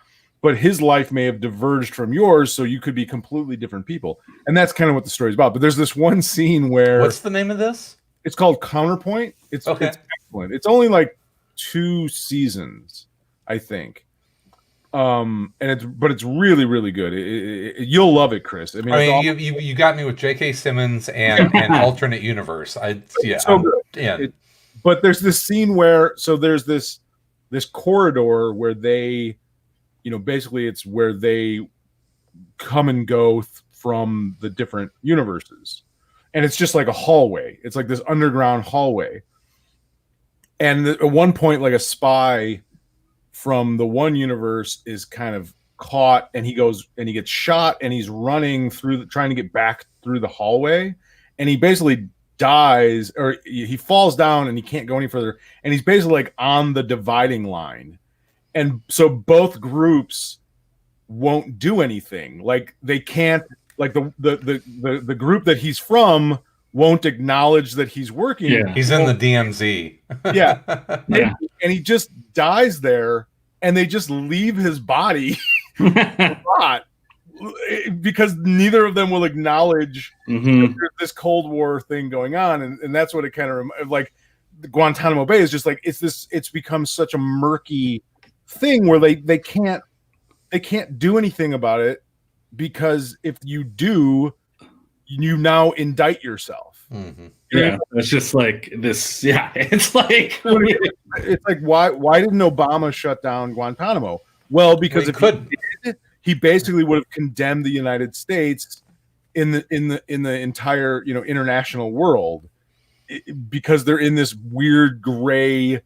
Speaker 2: but his life may have diverged from yours, so you could be completely different people. And that's kind of what the story's about. But there's this one scene where...
Speaker 4: What's the name of this?
Speaker 2: It's called Counterpoint. It's excellent. It's only like 2 seasons, I think. And it's really, really good. You'll love it, Chris. I mean
Speaker 4: you got me with J.K. Simmons and alternate universe.
Speaker 2: So good. But there's this scene where, so there's this corridor where they, you know, basically it's where they come and go from the different universes. And it's just like a hallway. It's like this underground hallway. And at one point, like a spy from the one universe is kind of caught, and he goes and he gets shot, and he's running through trying to get back through the hallway, and he basically dies, or he falls down and he can't go any further, and he's basically like on the dividing line. And so both groups won't do anything. Like they can't, like the group that he's from won't acknowledge that he's working.
Speaker 4: Yeah. He's in the DMZ.
Speaker 2: Yeah. Yeah. And he just dies there, and they just leave his body a lot, because neither of them will acknowledge that there's this Cold War thing going on. And that's what it kind of like the Guantanamo Bay is just like, it's become such a murky thing where they can't do anything about it, because if you do, you now indict yourself.
Speaker 3: Yeah, it's just like this. Yeah, it's like
Speaker 2: why didn't Obama shut down Guantanamo? Well, because if he did, he basically would have condemned the United States in the entire, you know, international world, because they're in this weird gray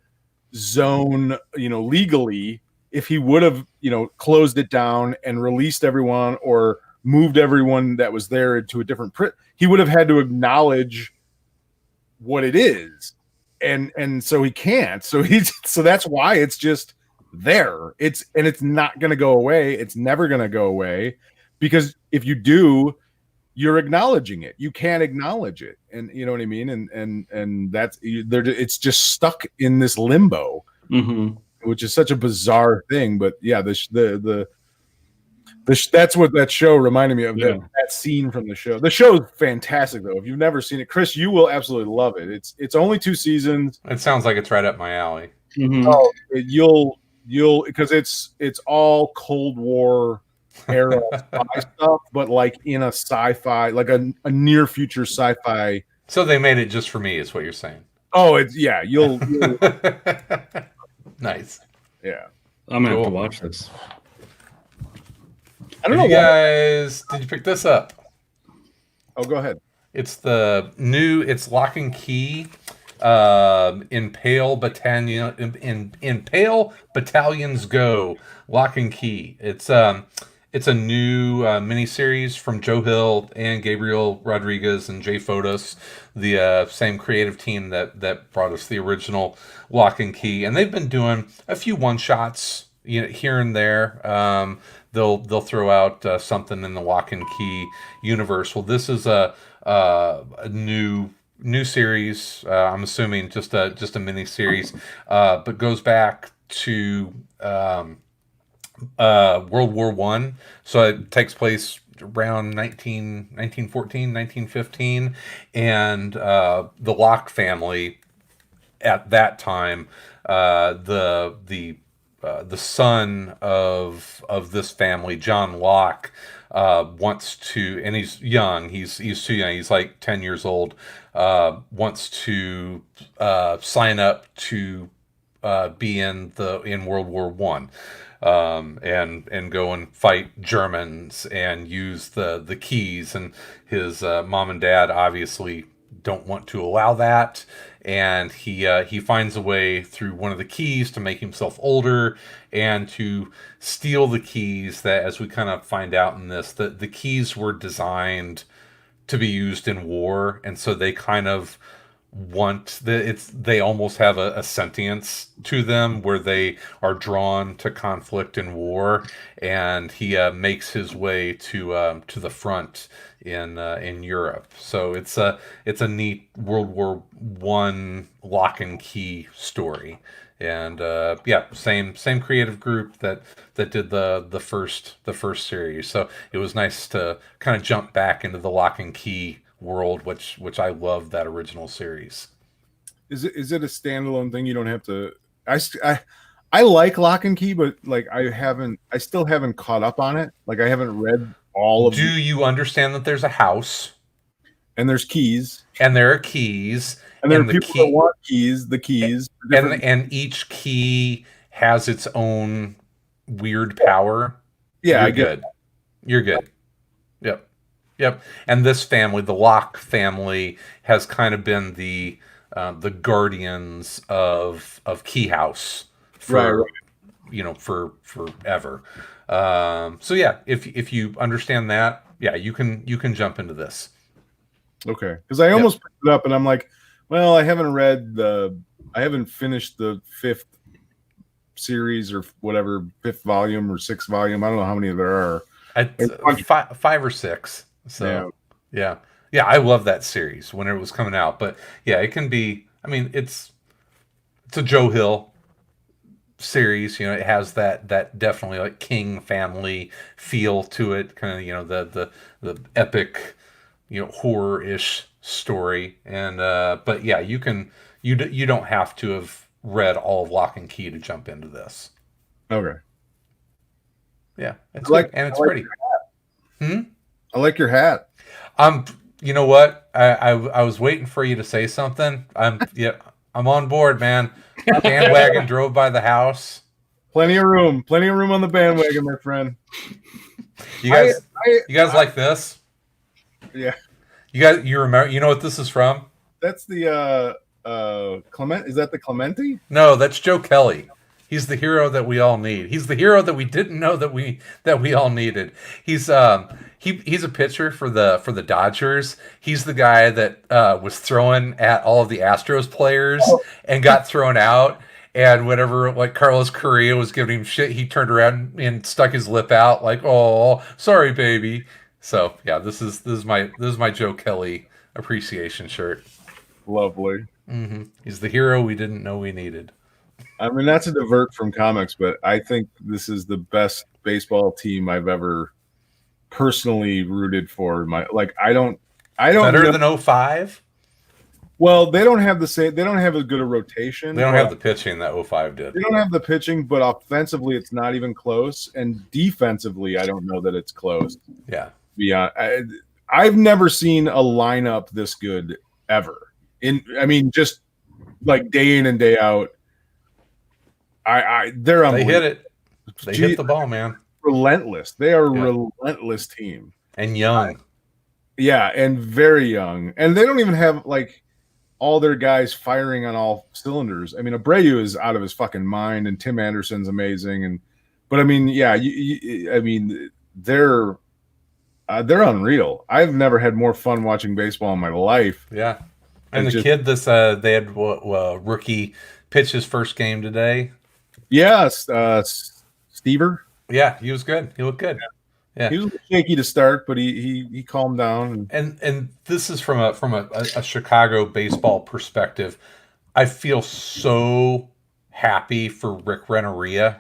Speaker 2: zone, you know, legally. If he would have, you know, closed it down and released everyone, or moved everyone that was there into a different he would have had to acknowledge what it is, and so he can't. So that's why it's just there. It's not going to go away. It's never going to go away, because if you do, you're acknowledging it. You can't acknowledge it, and you know what I mean. And that's it's just stuck in this limbo, which is such a bizarre thing. But yeah, that's what that show reminded me of. Yeah. That scene from the show. The show is fantastic, though. If you've never seen it, Chris, you will absolutely love it. It's only 2 seasons.
Speaker 4: It sounds like it's right up my alley.
Speaker 2: Oh, you'll because it's all Cold War era spy stuff, but like in a sci-fi, like a near future sci-fi.
Speaker 4: So they made it just for me, is what you're saying.
Speaker 2: Oh, you'll
Speaker 4: nice.
Speaker 2: Yeah,
Speaker 3: I'm gonna have to watch this.
Speaker 2: I don't know,
Speaker 4: guys. Did you pick this up?
Speaker 2: Oh, go ahead.
Speaker 4: It's it's Lock and Key. Impale Battalions Go, Lock and Key. It's a new miniseries from Joe Hill and Gabriel Rodriguez and Jay Fodos, the same creative team that brought us the original Lock and Key, and they've been doing a few one-shots, you know, here and there. They'll throw out something in the Lock and Key universe. Well, this is a new series. I'm assuming just a mini series, but goes back to World War I. So it takes place around 1914, 1915, and the Locke family at that time, the son of this family, John Locke, wants to, and he's young. He's too young. He's like 10 years old. Wants to sign up to be in World War I. and go and fight Germans and use the keys. And his mom and dad obviously don't want to allow that, and he finds a way through one of the keys to make himself older and to steal the keys. That, as we kind of find out in this, the keys were designed to be used in war, and so they kind of they almost have a sentience to them where they are drawn to conflict and war. And he makes his way to the front in Europe. So it's a neat World War I lock and key story. And same creative group that did the first series. So it was nice to kind of jump back into the lock and key world, which I love that original series.
Speaker 2: Is it a standalone thing? You don't have to. I like Lock and Key, but like I still haven't caught up on it. Like I haven't read all of.
Speaker 4: Do you understand that there's a house
Speaker 2: and there's keys
Speaker 4: and there are keys
Speaker 2: and there are people that want keys? The keys
Speaker 4: and each key has its own weird power.
Speaker 2: Yeah,
Speaker 4: You're good. Yep. And this family, the Locke family, has kind of been the guardians of Key House for for forever. So yeah, if you understand that, yeah, you can jump into this.
Speaker 2: Okay, because I almost picked it up and I'm like, well, I haven't finished the 5th series or whatever, 5th volume or 6th volume. I don't know how many there are.
Speaker 4: 5 or 6. So yeah, I love that series when it was coming out. But yeah, it can be. I mean, it's a Joe Hill series. It has that definitely like King family feel to it. Kind of the epic horror-ish story. And but yeah, you don't have to have read all of Lock and Key to jump into this.
Speaker 2: Okay.
Speaker 4: Yeah, it's good and it's pretty.
Speaker 2: I like your hat.
Speaker 4: You know what? I was waiting for you to say something. I'm on board, man. Bandwagon drove by the house.
Speaker 2: Plenty of room on the bandwagon, my friend.
Speaker 4: You guys like this?
Speaker 2: Yeah.
Speaker 4: You remember? You know what this is from?
Speaker 2: That's the Clement. Is that the Clementi?
Speaker 4: No, that's Joe Kelly. He's the hero that we all need. He's the hero that we didn't know that we all needed. He's a pitcher for the Dodgers. He's the guy that was throwing at all of the Astros players and got thrown out. And whenever like Carlos Correa was giving him shit, he turned around and stuck his lip out like, "Oh, sorry, baby." So yeah, this is my Joe Kelly appreciation shirt.
Speaker 2: Lovely.
Speaker 4: Mm-hmm. He's the hero we didn't know we needed.
Speaker 2: I mean, that's a divert from comics, but I think this is the best baseball team I've ever personally rooted for. I don't
Speaker 4: better than 05?
Speaker 2: Well, they don't have as good a rotation.
Speaker 4: They don't have the pitching that 05 did.
Speaker 2: They don't have the pitching, but offensively it's not even close, and defensively I don't know that it's close.
Speaker 4: Yeah.
Speaker 2: I've never seen a lineup this good ever. Just like day in and day out.
Speaker 4: They hit it. They hit the ball, man.
Speaker 2: Relentless. They are a relentless team.
Speaker 4: And young.
Speaker 2: And very young. And they don't even have like all their guys firing on all cylinders. I mean, Abreu is out of his fucking mind, and Tim Anderson's amazing. But I mean, yeah, they're unreal. I've never had more fun watching baseball in my life.
Speaker 4: Yeah. And the kid, they had rookie pitch his first game today.
Speaker 2: Yes, Stever.
Speaker 4: Yeah, he was good. He looked good. Yeah,
Speaker 2: he was shaky to start, but he calmed down.
Speaker 4: And this is from a Chicago baseball perspective. I feel so happy for Rick Renneria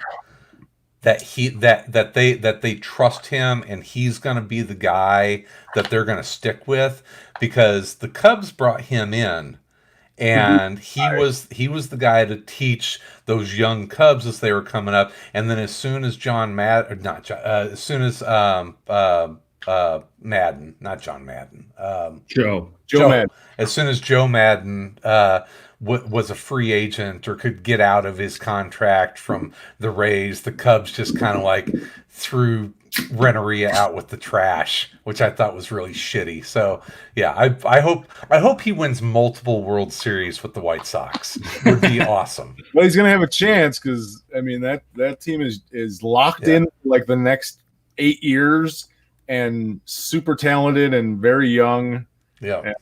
Speaker 4: that they trust him, and he's going to be the guy that they're going to stick with, because the Cubs brought him in. And he was the guy to teach those young Cubs as they were coming up. And then as soon as Madden, Joe Madden.
Speaker 2: As
Speaker 4: soon as Joe Madden was a free agent or could get out of his contract from the Rays. The Cubs just kind of like threw Renteria out with the trash, which I thought was really shitty. So yeah, I hope he wins multiple World Series with the White Sox. It would be awesome.
Speaker 2: Well, he's gonna have a chance because I mean that team is locked in for like the next 8 years and super talented and very young.
Speaker 4: Yeah.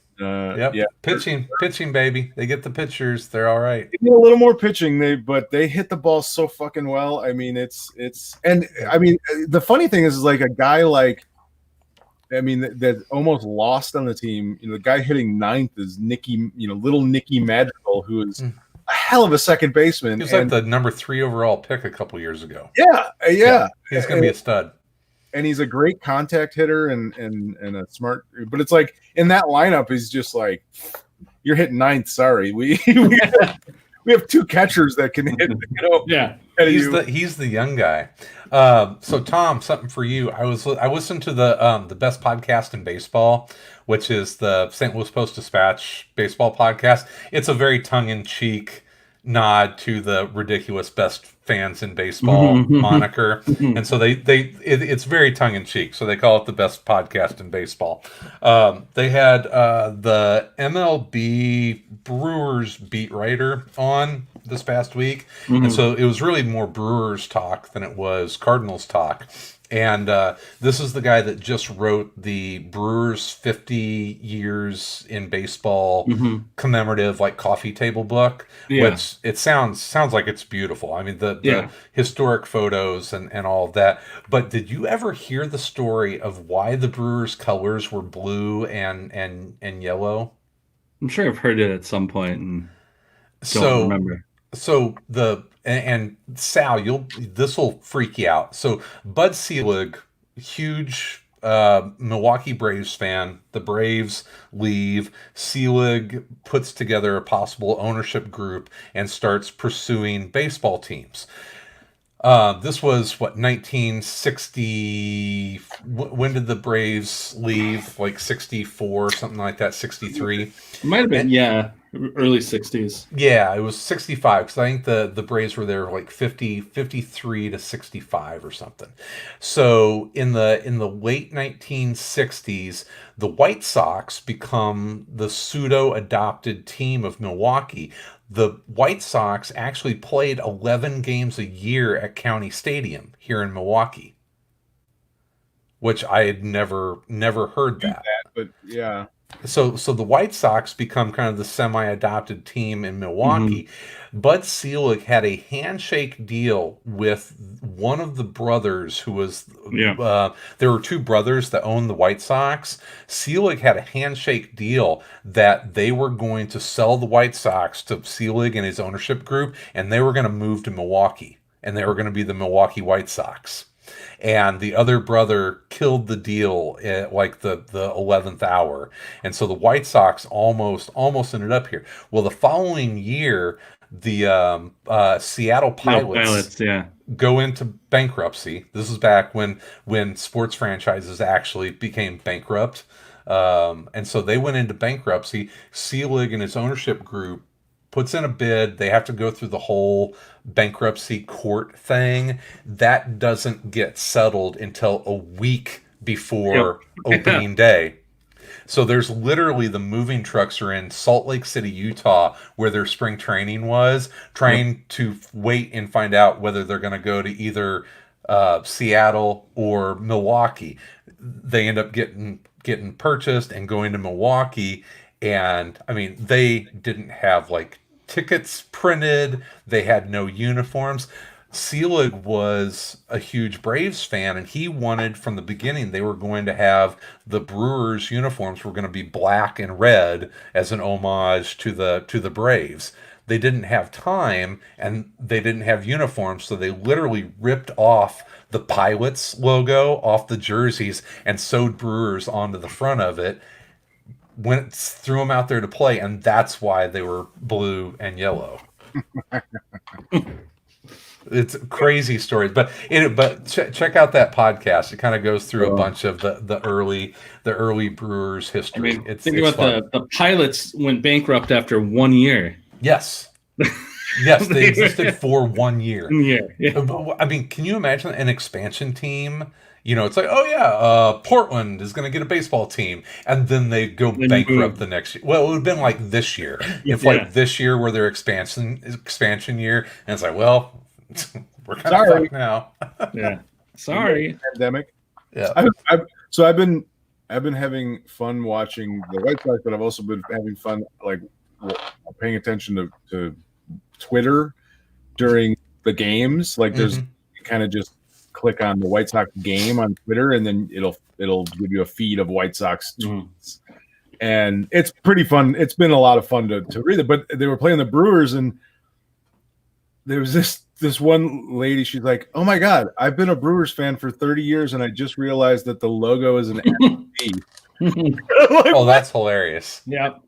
Speaker 4: Pitching, baby. They get the pitchers. They're all right.
Speaker 2: They need a little more pitching, but they hit the ball so fucking well. I mean, and I mean, the funny thing is like a guy like, I mean, that almost lost on the team. You know, the guy hitting ninth is Nicky, little Nicky Madrigal, who is a hell of a second baseman.
Speaker 4: He was like the number 3 overall pick a couple years ago.
Speaker 2: Yeah.
Speaker 4: He's going to be a stud.
Speaker 2: And he's a great contact hitter and a smart, but it's like in that lineup, he's just like, you're hitting ninth. Sorry. We have 2 catchers that can hit,
Speaker 3: Yeah.
Speaker 4: He's the young guy. So Tom, something for you. I listened to the best podcast in baseball, which is the St. Louis Post-Dispatch baseball podcast. It's a very tongue-in-cheek nod to the ridiculous best fans in baseball moniker, and so it's very tongue-in-cheek, so they call it the best podcast in baseball. They had the MLB Brewers beat writer on this past week, and so it was really more Brewers talk than it was Cardinals talk. And this is the guy that just wrote the Brewers 50 years in baseball commemorative like coffee table book, which it sounds like it's beautiful. I mean, the historic photos and all of that. But did you ever hear the story of why the Brewers colors were blue and yellow?
Speaker 3: I'm sure I've heard it at some point and don't remember.
Speaker 4: So and Sal, this will freak you out. So Bud Selig, huge Milwaukee Braves fan. The Braves leave. Selig puts together a possible ownership group and starts pursuing baseball teams. This was 1960. When did the Braves leave? Like 64, something like that. 63.
Speaker 3: It might have been, early 60s.
Speaker 4: Yeah, it was 65 because I think the Braves were there like 53 to 65 or something. So in the late 1960s, the White Sox become the pseudo-adopted team of Milwaukee. The White Sox actually played 11 games a year at County Stadium here in Milwaukee, which I had never heard that.
Speaker 2: But yeah.
Speaker 4: So the White Sox become kind of the semi-adopted team in Milwaukee. Bud Selig had a handshake deal with one of the brothers who was there were 2 brothers that owned the White Sox. Selig had a handshake deal that they were going to sell the White Sox to Selig and his ownership group, and they were going to move to Milwaukee, and they were going to be the Milwaukee White Sox. And the other brother killed the deal at like the 11th hour. And so the White Sox almost ended up here. Well, the following year, the Seattle Pilots go into bankruptcy. This is back when sports franchises actually became bankrupt. And so they went into bankruptcy. Selig and his ownership group puts in a bid. They have to go through the whole bankruptcy court thing. That doesn't get settled until a week before opening day. So there's literally the moving trucks are in Salt Lake City, Utah, where their spring training was, trying to wait and find out whether they're going to go to either Seattle or Milwaukee. They end up getting purchased and going to Milwaukee. And I mean, they didn't have like tickets printed. They had no uniforms. Selig was a huge Braves fan, and he wanted from the beginning they were going to have the Brewers uniforms were going to be black and red as an homage to the Braves. They didn't have time and they didn't have uniforms, so they literally ripped off the Pilots logo off the jerseys and sewed Brewers onto the front of it. Threw them out there to play, and that's why they were blue and yellow. It's crazy stories, but check out that podcast. It kind of goes through a bunch of the early Brewers history.
Speaker 3: Think about the Pilots went bankrupt after 1 year.
Speaker 4: Yes. Yes, they existed for 1 year.
Speaker 3: Yeah.
Speaker 4: I mean, can you imagine an expansion team? It's like, oh yeah, Portland is going to get a baseball team, and then they go bankrupt the next year. Well, it would have been like this year. If like this year were their expansion year, and it's like, well, we're kind of fucked now.
Speaker 3: Yeah, sorry.
Speaker 2: Pandemic.
Speaker 4: Yeah.
Speaker 2: I've been having fun watching the White Sox, but I've also been having fun like paying attention to Twitter during the games. Like there's you kind of just click on the White Sox game on Twitter, and then it'll give you a feed of White Sox tweets. And it's pretty fun. It's been a lot of fun to read it. But they were playing the Brewers, and there was this one lady. She's like, "Oh my God, I've been a Brewers fan for 30 years, and I just realized that the logo is an MB."
Speaker 4: Oh, that's hilarious.
Speaker 3: Yep.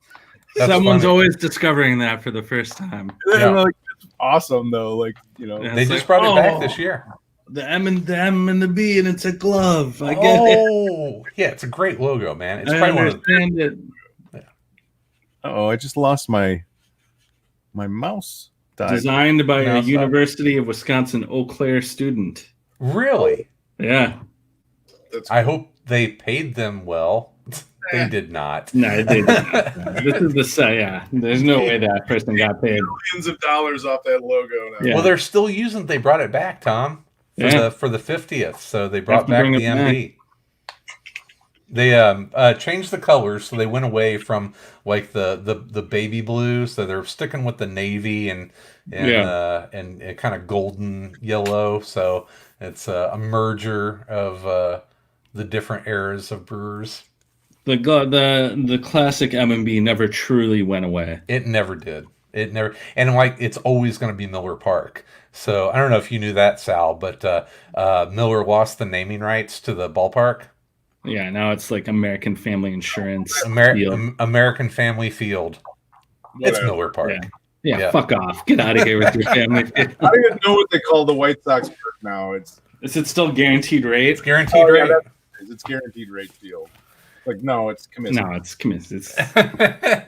Speaker 4: That's
Speaker 3: Someone's
Speaker 4: funny.
Speaker 3: always discovering that for the first time.
Speaker 2: Yeah. Like, it's awesome though. Like,
Speaker 4: they just brought it back this year.
Speaker 3: The M and the M and the B, and it's a glove. I get it.
Speaker 4: Oh, yeah, it's a great logo, man. It's
Speaker 3: I
Speaker 4: probably one of
Speaker 3: understand it.
Speaker 2: Oh, I just lost my mouse. Died.
Speaker 3: Designed by a University of Wisconsin Eau Claire student.
Speaker 4: Really?
Speaker 3: Yeah.
Speaker 4: I hope they paid them well. They did not.
Speaker 3: No, they did not. This is there's no way that person got paid
Speaker 2: millions of dollars off that logo now.
Speaker 3: Yeah.
Speaker 4: Well, they're still using. They brought it back, Tom, for the 50th. So they brought back the MB. They changed the colors, so they went away from like the baby blue. So they're sticking with the navy and kind of golden yellow. So it's a merger of the different eras of Brewers.
Speaker 3: The classic M&B never truly went away.
Speaker 4: It never did. It never, and like it's always going to be Miller Park. So I don't know if you knew that, Sal, but Miller lost the naming rights to the ballpark.
Speaker 3: Yeah, now it's like American Family Insurance.
Speaker 4: American Family Field. It's Miller Park.
Speaker 3: Yeah, fuck off. Get out of here with your family.
Speaker 2: I don't even know what they call the White Sox park now.
Speaker 3: Is it still guaranteed rate?
Speaker 4: It's guaranteed rate.
Speaker 2: Yeah, it's guaranteed rate field. Like, no, it's committed.
Speaker 3: No, it's committed.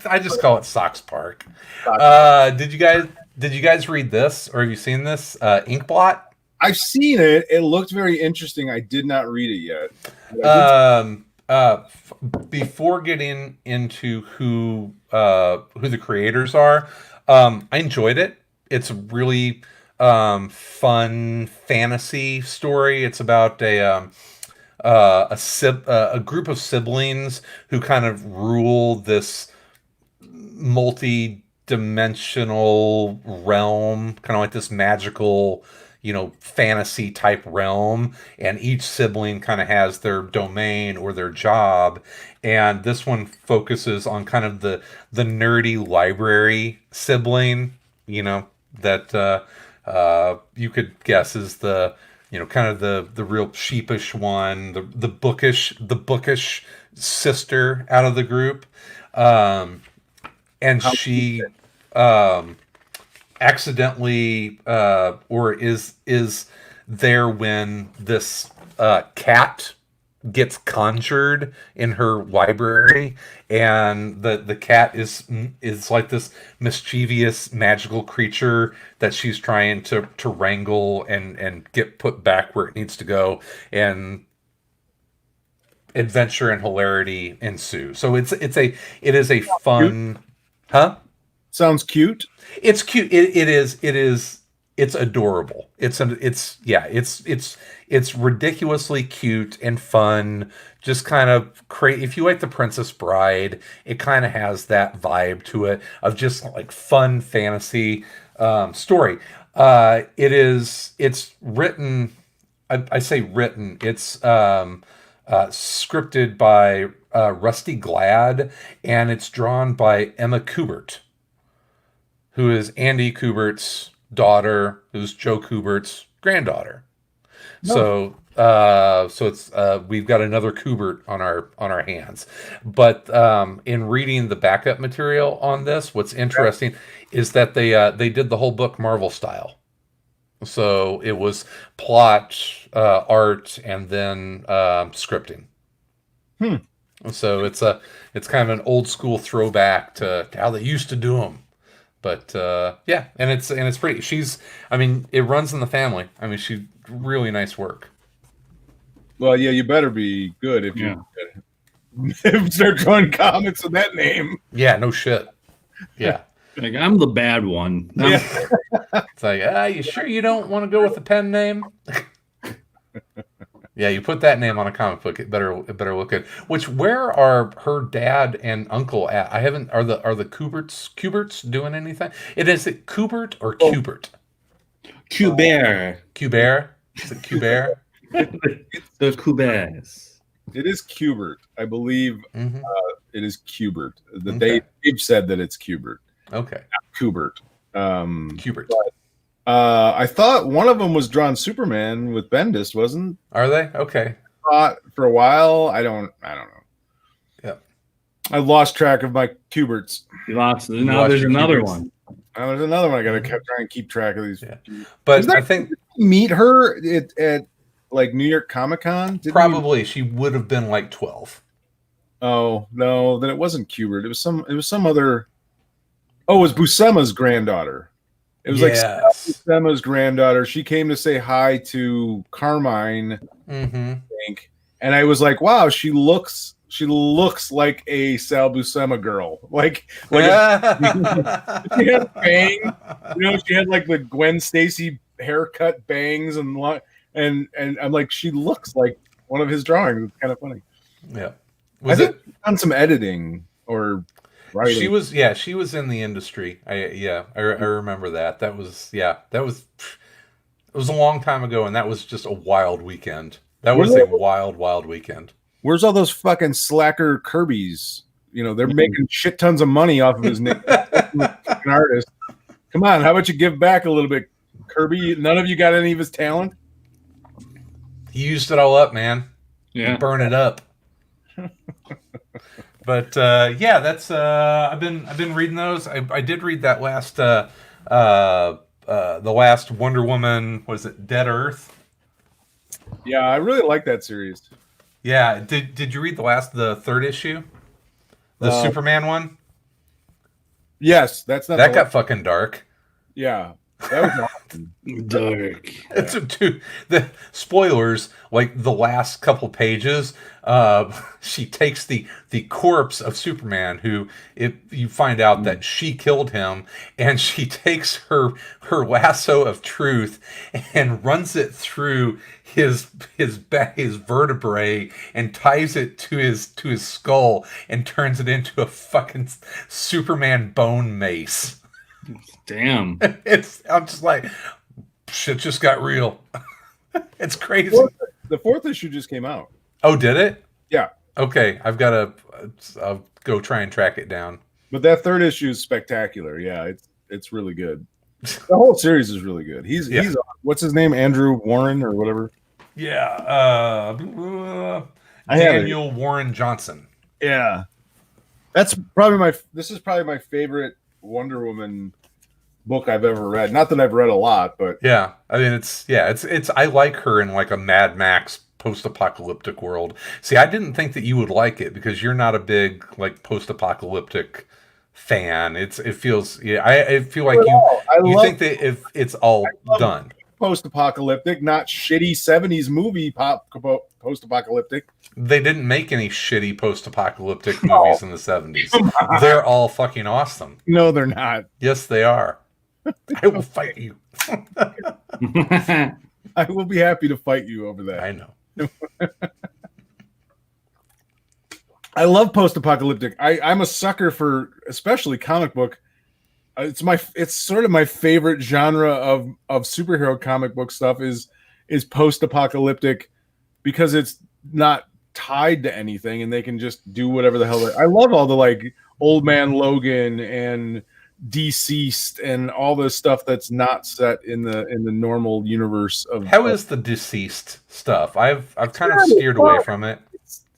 Speaker 4: I just call it Sox Park. Did you guys read this, or have you seen this? InkBlot?
Speaker 2: I've seen it. It looked very interesting. I did not read it
Speaker 4: yet. Before getting into who the creators are, I enjoyed it. It's a really fun fantasy story. It's about a group of siblings who kind of rule this multi-dimensional realm, kind of like this magical, fantasy type realm, and each sibling kind of has their domain or their job. And this one focuses on kind of the nerdy library sibling, that you could guess is the kind of the real sheepish one, the bookish sister out of the group, and she accidentally or is there when this cat gets conjured in her library, and the cat is like this mischievous magical creature that she's trying to wrangle and get put back where it needs to go, and adventure and hilarity ensue. So it is a fun, huh?
Speaker 2: Sounds cute.
Speaker 4: It's cute. It is. It's adorable. It's ridiculously cute and fun. Just kind of if you like The Princess Bride, it kind of has that vibe to it of just like fun fantasy story. It's written. I say written. It's scripted by Rusty Glad, and it's drawn by Emma Kubert, who is Andy Kubert's daughter, who's Joe Kubert's granddaughter. No. So it's we've got another Kubert on our hands. But in reading the backup material on this, what's interesting is that they did the whole book Marvel style. So it was plot, art, and then scripting. So it's kind of an old school throwback to how they used to do them But yeah, and it's pretty. I mean, it runs in the family. I mean, she really nice work.
Speaker 2: Well, yeah, you better be good if you start drawing comics with that name.
Speaker 4: Yeah, no shit. Yeah.
Speaker 3: Like, I'm the bad one.
Speaker 2: Yeah.
Speaker 4: It's like, you sure you don't want to go with a pen name? Yeah, you put that name on a comic book, it better look good. Where are her dad and uncle at? Are the Kuberts doing anything? Is it Kubert or Kubert?
Speaker 3: Kubert.
Speaker 4: Kubert? Is it Kubert?
Speaker 3: The Kuberts.
Speaker 2: It is Kubert, I believe.
Speaker 4: Mm-hmm.
Speaker 2: It is Kubert. They've said that it's Kubert.
Speaker 4: Okay.
Speaker 2: Kubert.
Speaker 4: Kubert.
Speaker 2: I thought one of them was drawn Superman with Bendis, wasn't?
Speaker 4: Are they? Okay.
Speaker 2: Thought for a while. I don't know.
Speaker 4: Yeah.
Speaker 2: I lost track of my Kuberts.
Speaker 3: You lost. Now there's another one.
Speaker 2: There's another one. I gotta try and keep track of these.
Speaker 4: Yeah. But I think
Speaker 2: meet her at like New York Comic Con.
Speaker 4: Probably she would have been like 12.
Speaker 2: Oh no, then it wasn't Kubert. It was some other. Oh, it was Buscema's granddaughter. It was like Buscema's granddaughter. She came to say hi to Carmine, I think, and I was like, "Wow, she looks like a Sal Buscema girl." Like she had bang, she had like the Gwen Stacy haircut bangs and I'm like, she looks like one of his drawings. It's kind of funny.
Speaker 4: Yeah,
Speaker 2: I think on some editing or. Writing.
Speaker 4: She was in the industry. I remember that. It was a long time ago, and that was just a wild weekend. That was a wild weekend.
Speaker 2: Where's all those fucking slacker Kirby's? They're making shit tons of money off of his name. An artist. Come on, how about you give back a little bit, Kirby? None of you got any of his talent?
Speaker 4: He used it all up, man.
Speaker 3: Yeah.
Speaker 4: Burn it up. But that's I've been reading those. I did read that last the last Wonder Woman, was it Dead Earth?
Speaker 2: Yeah, I really like that series.
Speaker 4: Yeah, did you read the third issue? The Superman one?
Speaker 2: Yes, that
Speaker 4: got fucking dark.
Speaker 2: Yeah. That was awesome.
Speaker 3: Dark.
Speaker 4: The spoilers, like the last couple pages, she takes the corpse of Superman, who you find out that she killed him, and she takes her lasso of truth and runs it through his vertebrae and ties it to his skull and turns it into a fucking Superman bone mace.
Speaker 3: Damn.
Speaker 4: I'm just like, shit just got real. It's crazy.
Speaker 2: The fourth issue just came out.
Speaker 4: Oh, did it?
Speaker 2: Yeah.
Speaker 4: Okay, I'll go try and track it down.
Speaker 2: But that third issue is spectacular. Yeah, it's really good. The whole series is really good. He's what's his name? Andrew Warren or whatever.
Speaker 4: Yeah. Daniel Warren Johnson.
Speaker 2: Yeah. This is probably my favorite Wonder Woman book I've ever read. Not that I've read a lot, but
Speaker 4: yeah, I mean it's I like her in like a Mad Max post-apocalyptic world. See, I didn't think that you would like it because you're not a big like post-apocalyptic fan. I feel like you think that if it's all done
Speaker 2: post-apocalyptic, not shitty 70s movie post-apocalyptic.
Speaker 4: They didn't make any shitty post-apocalyptic movies in the 70s. They're all fucking awesome.
Speaker 2: No, they're not.
Speaker 4: Yes, they are. I will fight you.
Speaker 2: I will be happy to fight you over that.
Speaker 4: I know.
Speaker 2: I love post-apocalyptic. I'm a sucker for especially comic book. It's sort of my favorite genre of superhero comic book stuff is post-apocalyptic because it's not tied to anything and they can just do whatever the hell. I love all the like Old Man Logan and Deceased and all the stuff that's not set in the normal universe of.
Speaker 4: How is the Deceased stuff? I've kind of steered away from it.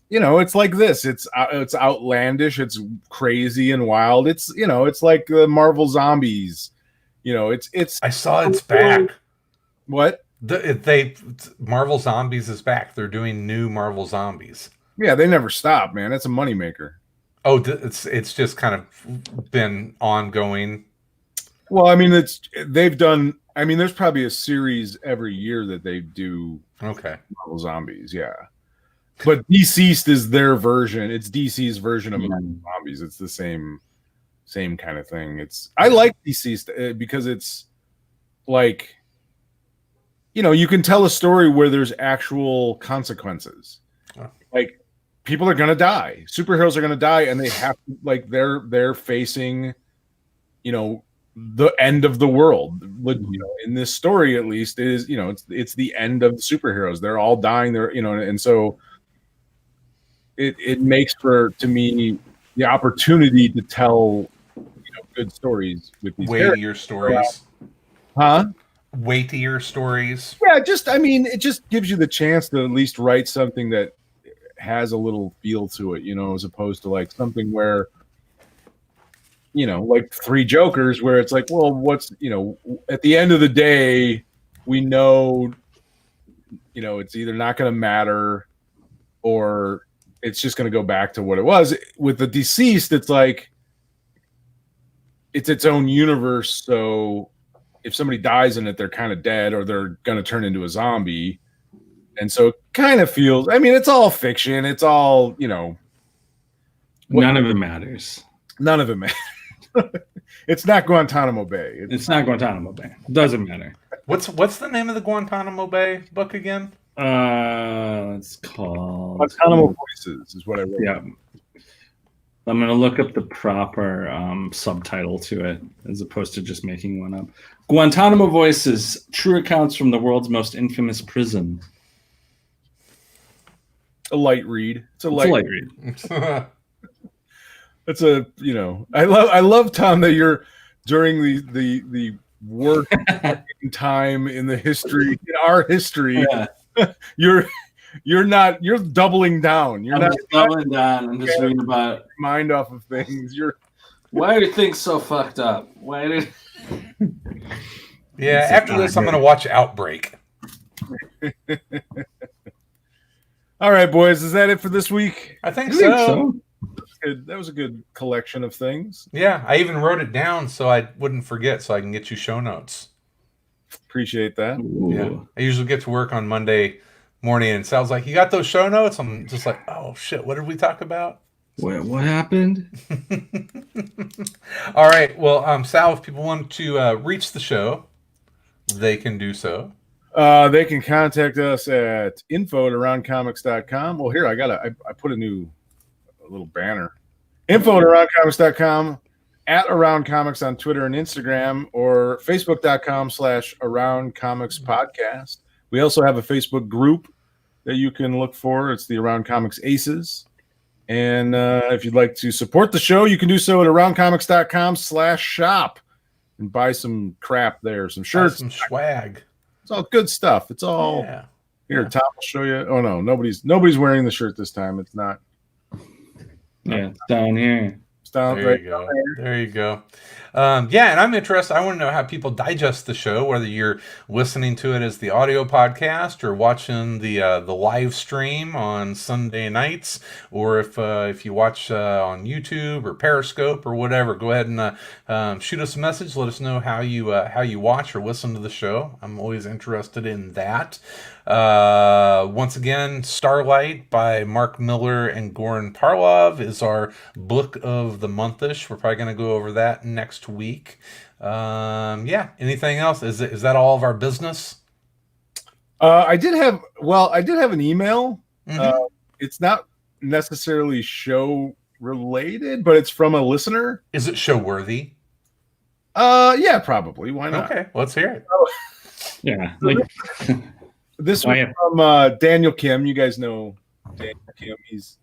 Speaker 2: It's like this. It's outlandish. It's crazy and wild. It's like the Marvel Zombies. It's.
Speaker 4: I saw it's back.
Speaker 2: What?
Speaker 4: Marvel Zombies is back. They're doing new Marvel Zombies.
Speaker 2: Yeah, they never stop, man. It's a moneymaker.
Speaker 4: Oh, it's just kind of been ongoing.
Speaker 2: Well, I mean, they've done. I mean, there's probably a series every year that they do.
Speaker 4: Okay.
Speaker 2: Marvel Zombies, yeah. But Deceased is their version. It's DC's version of Marvel Zombies. It's the same kind of thing. I like Deceased because it's like, you can tell a story where there's actual consequences.
Speaker 4: Oh.
Speaker 2: Like, people are gonna die. Superheroes are gonna die, and they have to, like, they're facing, the end of the world. In this story, at least, it is, it's the end of the superheroes. They're all dying. And so it makes for, to me, the opportunity to tell, good stories with these
Speaker 4: weightier stories.
Speaker 2: Huh?
Speaker 4: Weightier stories.
Speaker 2: Yeah, it just gives you the chance to at least write something that has a little feel to it, as opposed to like something where, like Three Jokers, where it's like, well, what's, at the end of the day, we know, it's either not going to matter or it's just going to go back to what it was. With the Deceased, it's like, it's its own universe. So if somebody dies in it, they're kind of dead or they're going to turn into a zombie. And so it kind of feels, it's all fiction. It's all,
Speaker 3: none of it matters.
Speaker 2: None of it matters. It's not Guantanamo Bay.
Speaker 3: It's not Guantanamo Bay. It doesn't matter.
Speaker 4: What's the name of the Guantanamo Bay book again?
Speaker 3: It's called
Speaker 2: Untitled Voices is what I wrote.
Speaker 3: Yeah. I'm going to look up the proper subtitle to it as opposed to just making one up. Guantanamo Voices, True Accounts from the World's Most Infamous Prison.
Speaker 2: A light read. It's a light
Speaker 3: read.
Speaker 2: It's a, I love, Tom, that you're during the worst time in the history, in our history. Yeah. You're doubling down.
Speaker 3: I'm just doubling down. I'm just reading about
Speaker 2: mind off of things.
Speaker 3: Why are things so fucked up?
Speaker 4: Yeah, after this, I'm going to watch Outbreak.
Speaker 2: All right, boys. Is that it for this week?
Speaker 4: I think so.
Speaker 2: That was a good collection of things.
Speaker 4: Yeah, I even wrote it down so I wouldn't forget, so I can get you show notes.
Speaker 2: Appreciate that.
Speaker 3: Ooh.
Speaker 4: Yeah, I usually get to work on Monday morning, and Sal's like, "You got those show notes?" I'm just like, "Oh shit, what did we talk about?"
Speaker 3: What happened?
Speaker 4: All right, well, Sal, if people want to reach the show, they can do so.
Speaker 2: They can contact us at info@aroundcomics.com. Well, here I put a little banner. info@aroundcomics.com, @aroundcomics on Twitter and Instagram, or facebook.com/aroundcomicspodcast. We also have a Facebook group that you can look for. It's the Around Comics Aces. And if you'd like to support the show, you can do so at aroundcomics.com/shop and buy some crap there, some shirts,
Speaker 4: some swag.
Speaker 2: It's all good stuff. It's all here. Tom will show you. Oh no, nobody's wearing the shirt this time. It's not.
Speaker 3: Yeah, it's down here.
Speaker 2: It's down
Speaker 4: there. You go. There you go. Yeah, and I'm interested. I want to know how people digest the show, whether you're listening to it as the audio podcast or watching the live stream on Sunday nights, or if you watch on YouTube or Periscope or whatever. Go ahead and shoot us a message. Let us know how you watch or listen to the show. I'm always interested in that. Once again, Starlight by Mark Miller and Goran Parlov is our book of the month-ish. We're probably going to go over that next week. Anything else? Is that all of our business?
Speaker 2: I did have an email.
Speaker 4: Mm-hmm.
Speaker 2: It's not necessarily show related, but it's from a listener.
Speaker 4: Is it show worthy?
Speaker 2: Yeah, probably. Why not?
Speaker 4: Okay, let's hear it.
Speaker 3: Yeah.
Speaker 2: This was from Daniel Kim. You guys know Daniel Kim. He's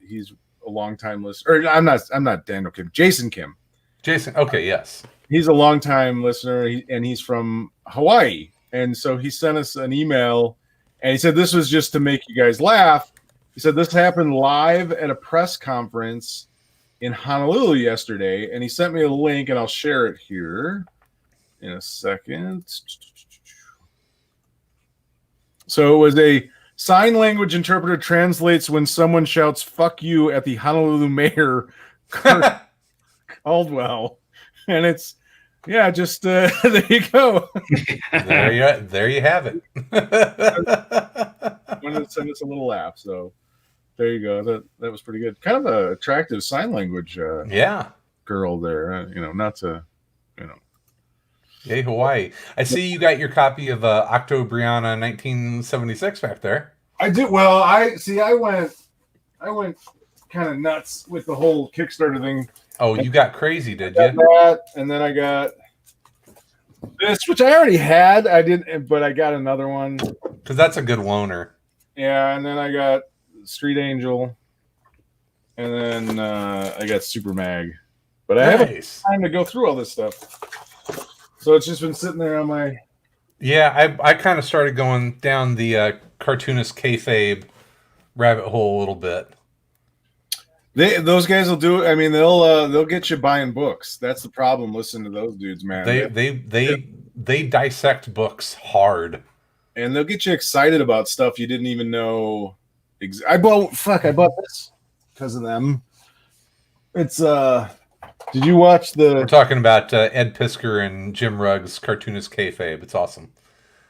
Speaker 2: a longtime listener. Or I'm not Daniel Kim. Jason Kim.
Speaker 4: Jason. Okay. Yes.
Speaker 2: He's a longtime listener, and he's from Hawaii. And so he sent us an email, and he said this was just to make you guys laugh. He said this happened live at a press conference in Honolulu yesterday, and he sent me a link, and I'll share it here in a second. So it was a sign language interpreter translates when someone shouts "fuck you" at the Honolulu mayor, Kurt Caldwell, and it's Yeah, just there you go.
Speaker 4: There you have it.
Speaker 2: Wanted to send us a little laugh, so there you go. That was pretty good. Kind of an attractive sign language
Speaker 4: Yeah.
Speaker 2: girl there. Not to,
Speaker 4: Yay, Hawaii. I see you got your copy of Octobriana 1976 back there.
Speaker 2: I did. Well, I went kind of nuts with the whole Kickstarter thing.
Speaker 4: Oh, you got crazy, did
Speaker 2: I
Speaker 4: you?
Speaker 2: got that, and then I got this, which I already had. I didn't, but I got another one.
Speaker 4: Because that's a good loaner.
Speaker 2: Yeah, and then I got Street Angel, and then I got Super Mag. But I haven't had time to go through all this stuff. So it's just been sitting there on my...
Speaker 4: Yeah, I kind of started going down the cartoonist kayfabe rabbit hole a little bit.
Speaker 2: Those guys will do. I mean, they'll get you buying books. That's the problem. Listening to those dudes, man.
Speaker 4: They dissect books hard,
Speaker 2: and they'll get you excited about stuff you didn't even know. I bought this because of them. It's Did you watch the?
Speaker 4: We're talking about Ed Piskor and Jim Rugg's cartoonist kayfabe. It's awesome.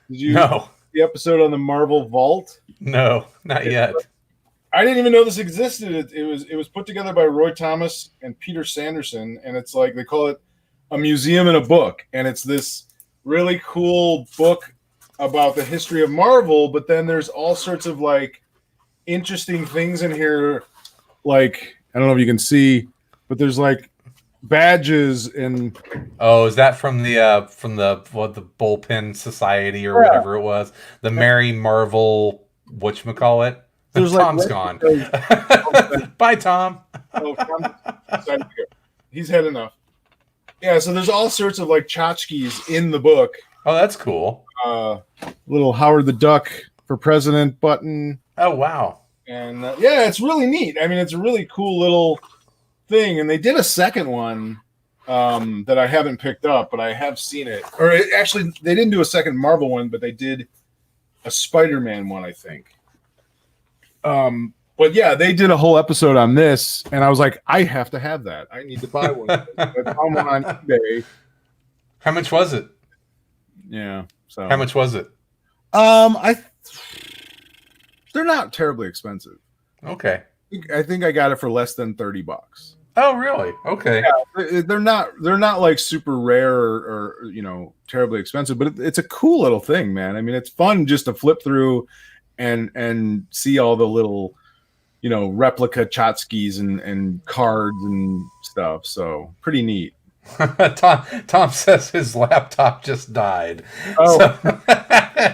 Speaker 2: Did you? No. The episode on the Marvel Vault?
Speaker 4: No, not yet.
Speaker 2: I didn't even know this existed. It was put together by Roy Thomas and Peter Sanderson, and it's like they call it a museum in a book, and it's this really cool book about the history of Marvel. But then there's all sorts of like interesting things in here, like I don't know if you can see, but there's like badges and
Speaker 4: is that from the Bullpen Society or whatever it was, the Mary Marvel whatchamacallit? There's Tom's gone. Bye, Tom.
Speaker 2: He's had enough. Yeah, so there's all sorts of like tchotchkes in the book.
Speaker 4: Oh, that's cool.
Speaker 2: Little Howard the Duck for President button.
Speaker 4: Oh, wow.
Speaker 2: And yeah, it's really neat. I mean, it's a really cool little thing. And they did a second one that I haven't picked up, but I have seen it. Actually, they didn't do a second Marvel one, but they did a Spider-Man one, I think. But yeah, they did a whole episode on this, and I was like, I have to have that. I need to buy one. I found one on eBay.
Speaker 4: How much was it?
Speaker 2: Yeah. So
Speaker 4: how much was it?
Speaker 2: They're not terribly expensive.
Speaker 4: Okay.
Speaker 2: I think I got it for less than $30.
Speaker 4: Oh, really? Okay.
Speaker 2: Yeah, they're not like super rare or terribly expensive, but it's a cool little thing, man. I mean, it's fun just to flip through and see all the little replica tchotchkes and cards and stuff. So pretty neat.
Speaker 4: Tom says his laptop just died.
Speaker 2: Oh,
Speaker 4: so,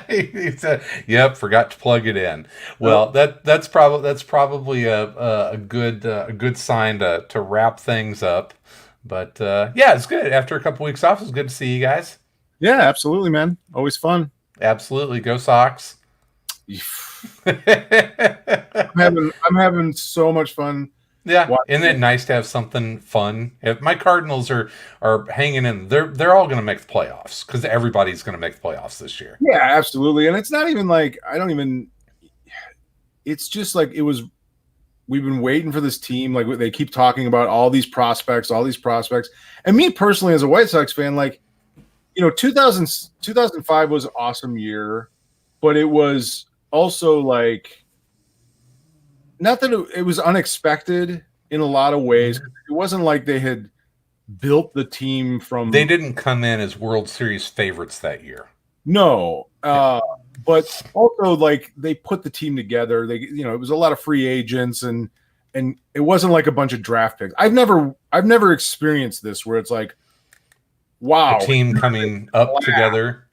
Speaker 4: he said, "Yep, forgot to plug it in." Well, that's probably a good sign to wrap things up. But yeah, it's good. After a couple weeks off, it's good to see you guys.
Speaker 2: Yeah, absolutely, man. Always fun.
Speaker 4: Absolutely, go Sox.
Speaker 2: I'm having so much fun.
Speaker 4: Yeah, isn't it nice to have something fun? If my Cardinals are hanging in, they're all going to make the playoffs because everybody's going to make the playoffs this year.
Speaker 2: Yeah, absolutely. And it's not even like it's just like we've been waiting for this team. Like they keep talking about all these prospects. And me personally, as a White Sox fan, 2005 was an awesome year, but it was also like, not that it was unexpected in a lot of ways. It wasn't like they had built the team from.
Speaker 4: They didn't come in as World Series favorites that year.
Speaker 2: No, but also like they put the team together. They, it was a lot of free agents and it wasn't like a bunch of draft picks. I've never experienced this where it's like, wow,
Speaker 4: a team coming up together.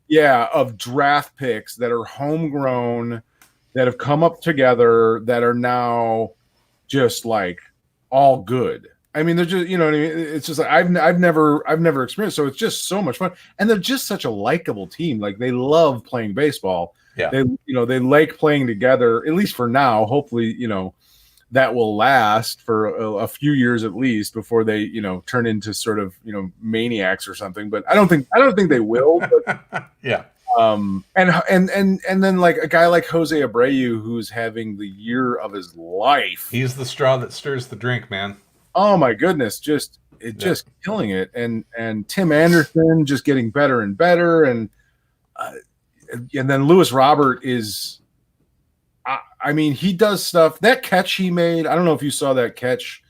Speaker 2: Yeah, of draft picks that are homegrown, that have come up together, that are now just like all good. I mean, they're just, what I mean? It's just like I've never experienced. So it's just so much fun, and they're just such a likable team. Like they love playing baseball.
Speaker 4: Yeah,
Speaker 2: they like playing together. At least for now. Hopefully, that will last for a few years at least before they turn into sort of maniacs or something. But I don't think they will. But,
Speaker 4: yeah.
Speaker 2: And then like a guy like Jose Abreu, who's having the year of his life.
Speaker 4: He's the straw that stirs the drink, man.
Speaker 2: Oh my goodness, just just killing it, and Tim Anderson just getting better and better, and then Lewis Robert is, I mean, he does stuff. That catch he made, I don't know if you saw that catch,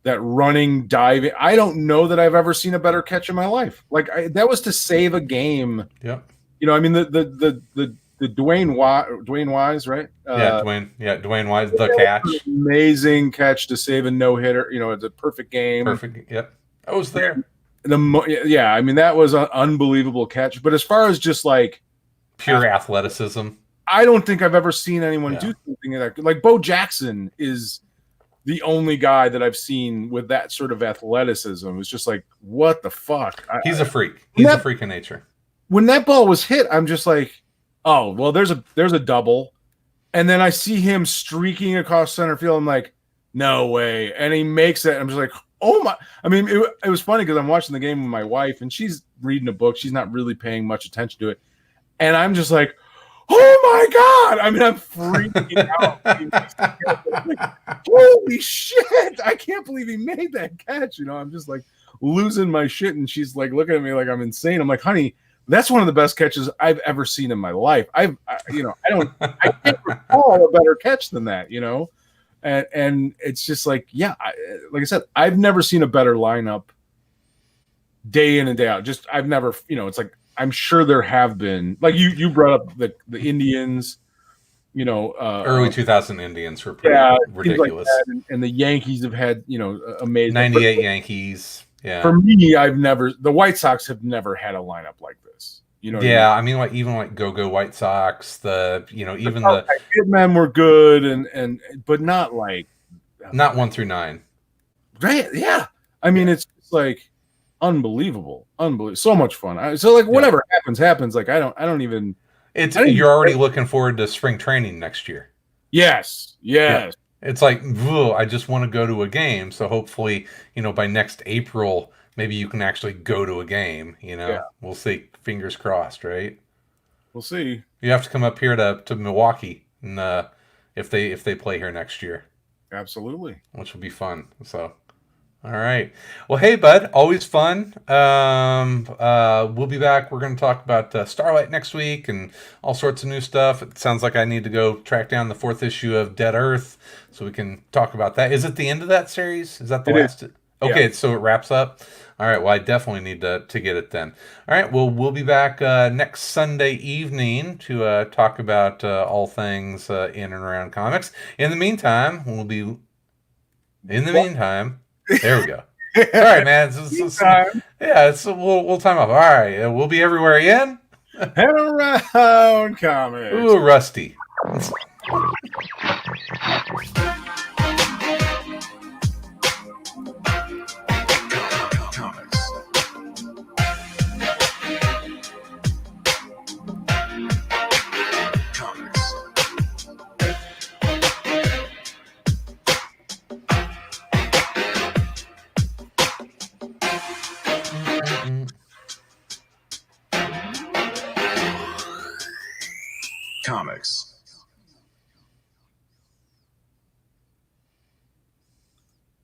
Speaker 2: that running diving. I don't know that I've ever seen a better catch in my life. Like that was to save a game.
Speaker 4: Yeah.
Speaker 2: You know, I mean the Dwayne Wise, right?
Speaker 4: Dwayne Wise, the catch.
Speaker 2: Amazing catch to save a no-hitter. You know, it's a perfect game.
Speaker 4: Perfect. Yep. I was there.
Speaker 2: I mean, that was an unbelievable catch. But as far as just like
Speaker 4: pure athleticism,
Speaker 2: I don't think I've ever seen anyone do something like that. Like Bo Jackson is the only guy that I've seen with that sort of athleticism. It's just like, what the fuck?
Speaker 4: He's a freak. He's a freak of nature.
Speaker 2: When that ball was hit, I'm just like, oh, well, there's a double. And then I see him streaking across center field. I'm like, no way. And he makes it. I'm just like, oh my. I mean, it was funny because I'm watching the game with my wife and she's reading a book. She's not really paying much attention to it. And I'm just like, oh my God. I mean, I'm freaking out. Like, holy shit. I can't believe he made that catch. You know, I'm just like losing my shit. And she's like looking at me like I'm insane. I'm like, honey, that's one of the best catches I've ever seen in my life. I can't recall a better catch than that, you know? And it's just like, yeah, like I said, I've never seen a better lineup day in and day out. Just, I've never, you know, it's like, I'm sure there have been, like you brought up the Indians, you know,
Speaker 4: early 2000 Indians were pretty ridiculous.
Speaker 2: Like and the Yankees have had, you know, amazing
Speaker 4: 98 Yankees. Yeah.
Speaker 2: For me, the White Sox have never had a lineup like this. You know,
Speaker 4: I mean, like even like Go White Sox, even the
Speaker 2: Hitmen were good but not like
Speaker 4: not 1 through 9.
Speaker 2: Right? Yeah. I mean, it's like unbelievable, so much fun. So like whatever happens. Like I don't even.
Speaker 4: You're already looking forward to spring training next year.
Speaker 2: Yes.
Speaker 4: Yeah. It's like, I just want to go to a game. So hopefully, you know, by next April, maybe you can actually go to a game. You know, We'll see. Fingers crossed, right?
Speaker 2: We'll see.
Speaker 4: You have to come up here to Milwaukee, and if they play here next year,
Speaker 2: absolutely,
Speaker 4: which will be fun. So, all right. Well, hey, bud, always fun. We'll be back. We're going to talk about Starlight next week and all sorts of new stuff. It sounds like I need to go track down the 4th issue of Dead Earth so we can talk about that. Is it the end of that series? Is that the last? Okay, so it wraps up. All right, well, I definitely need to get it then. All right, well, we'll be back next Sunday evening to talk about all things in and around comics. In the meantime, there we go. All right, man. We'll time off. All right, we'll be everywhere in
Speaker 2: and around comics.
Speaker 4: Ooh, rusty.
Speaker 1: Comics.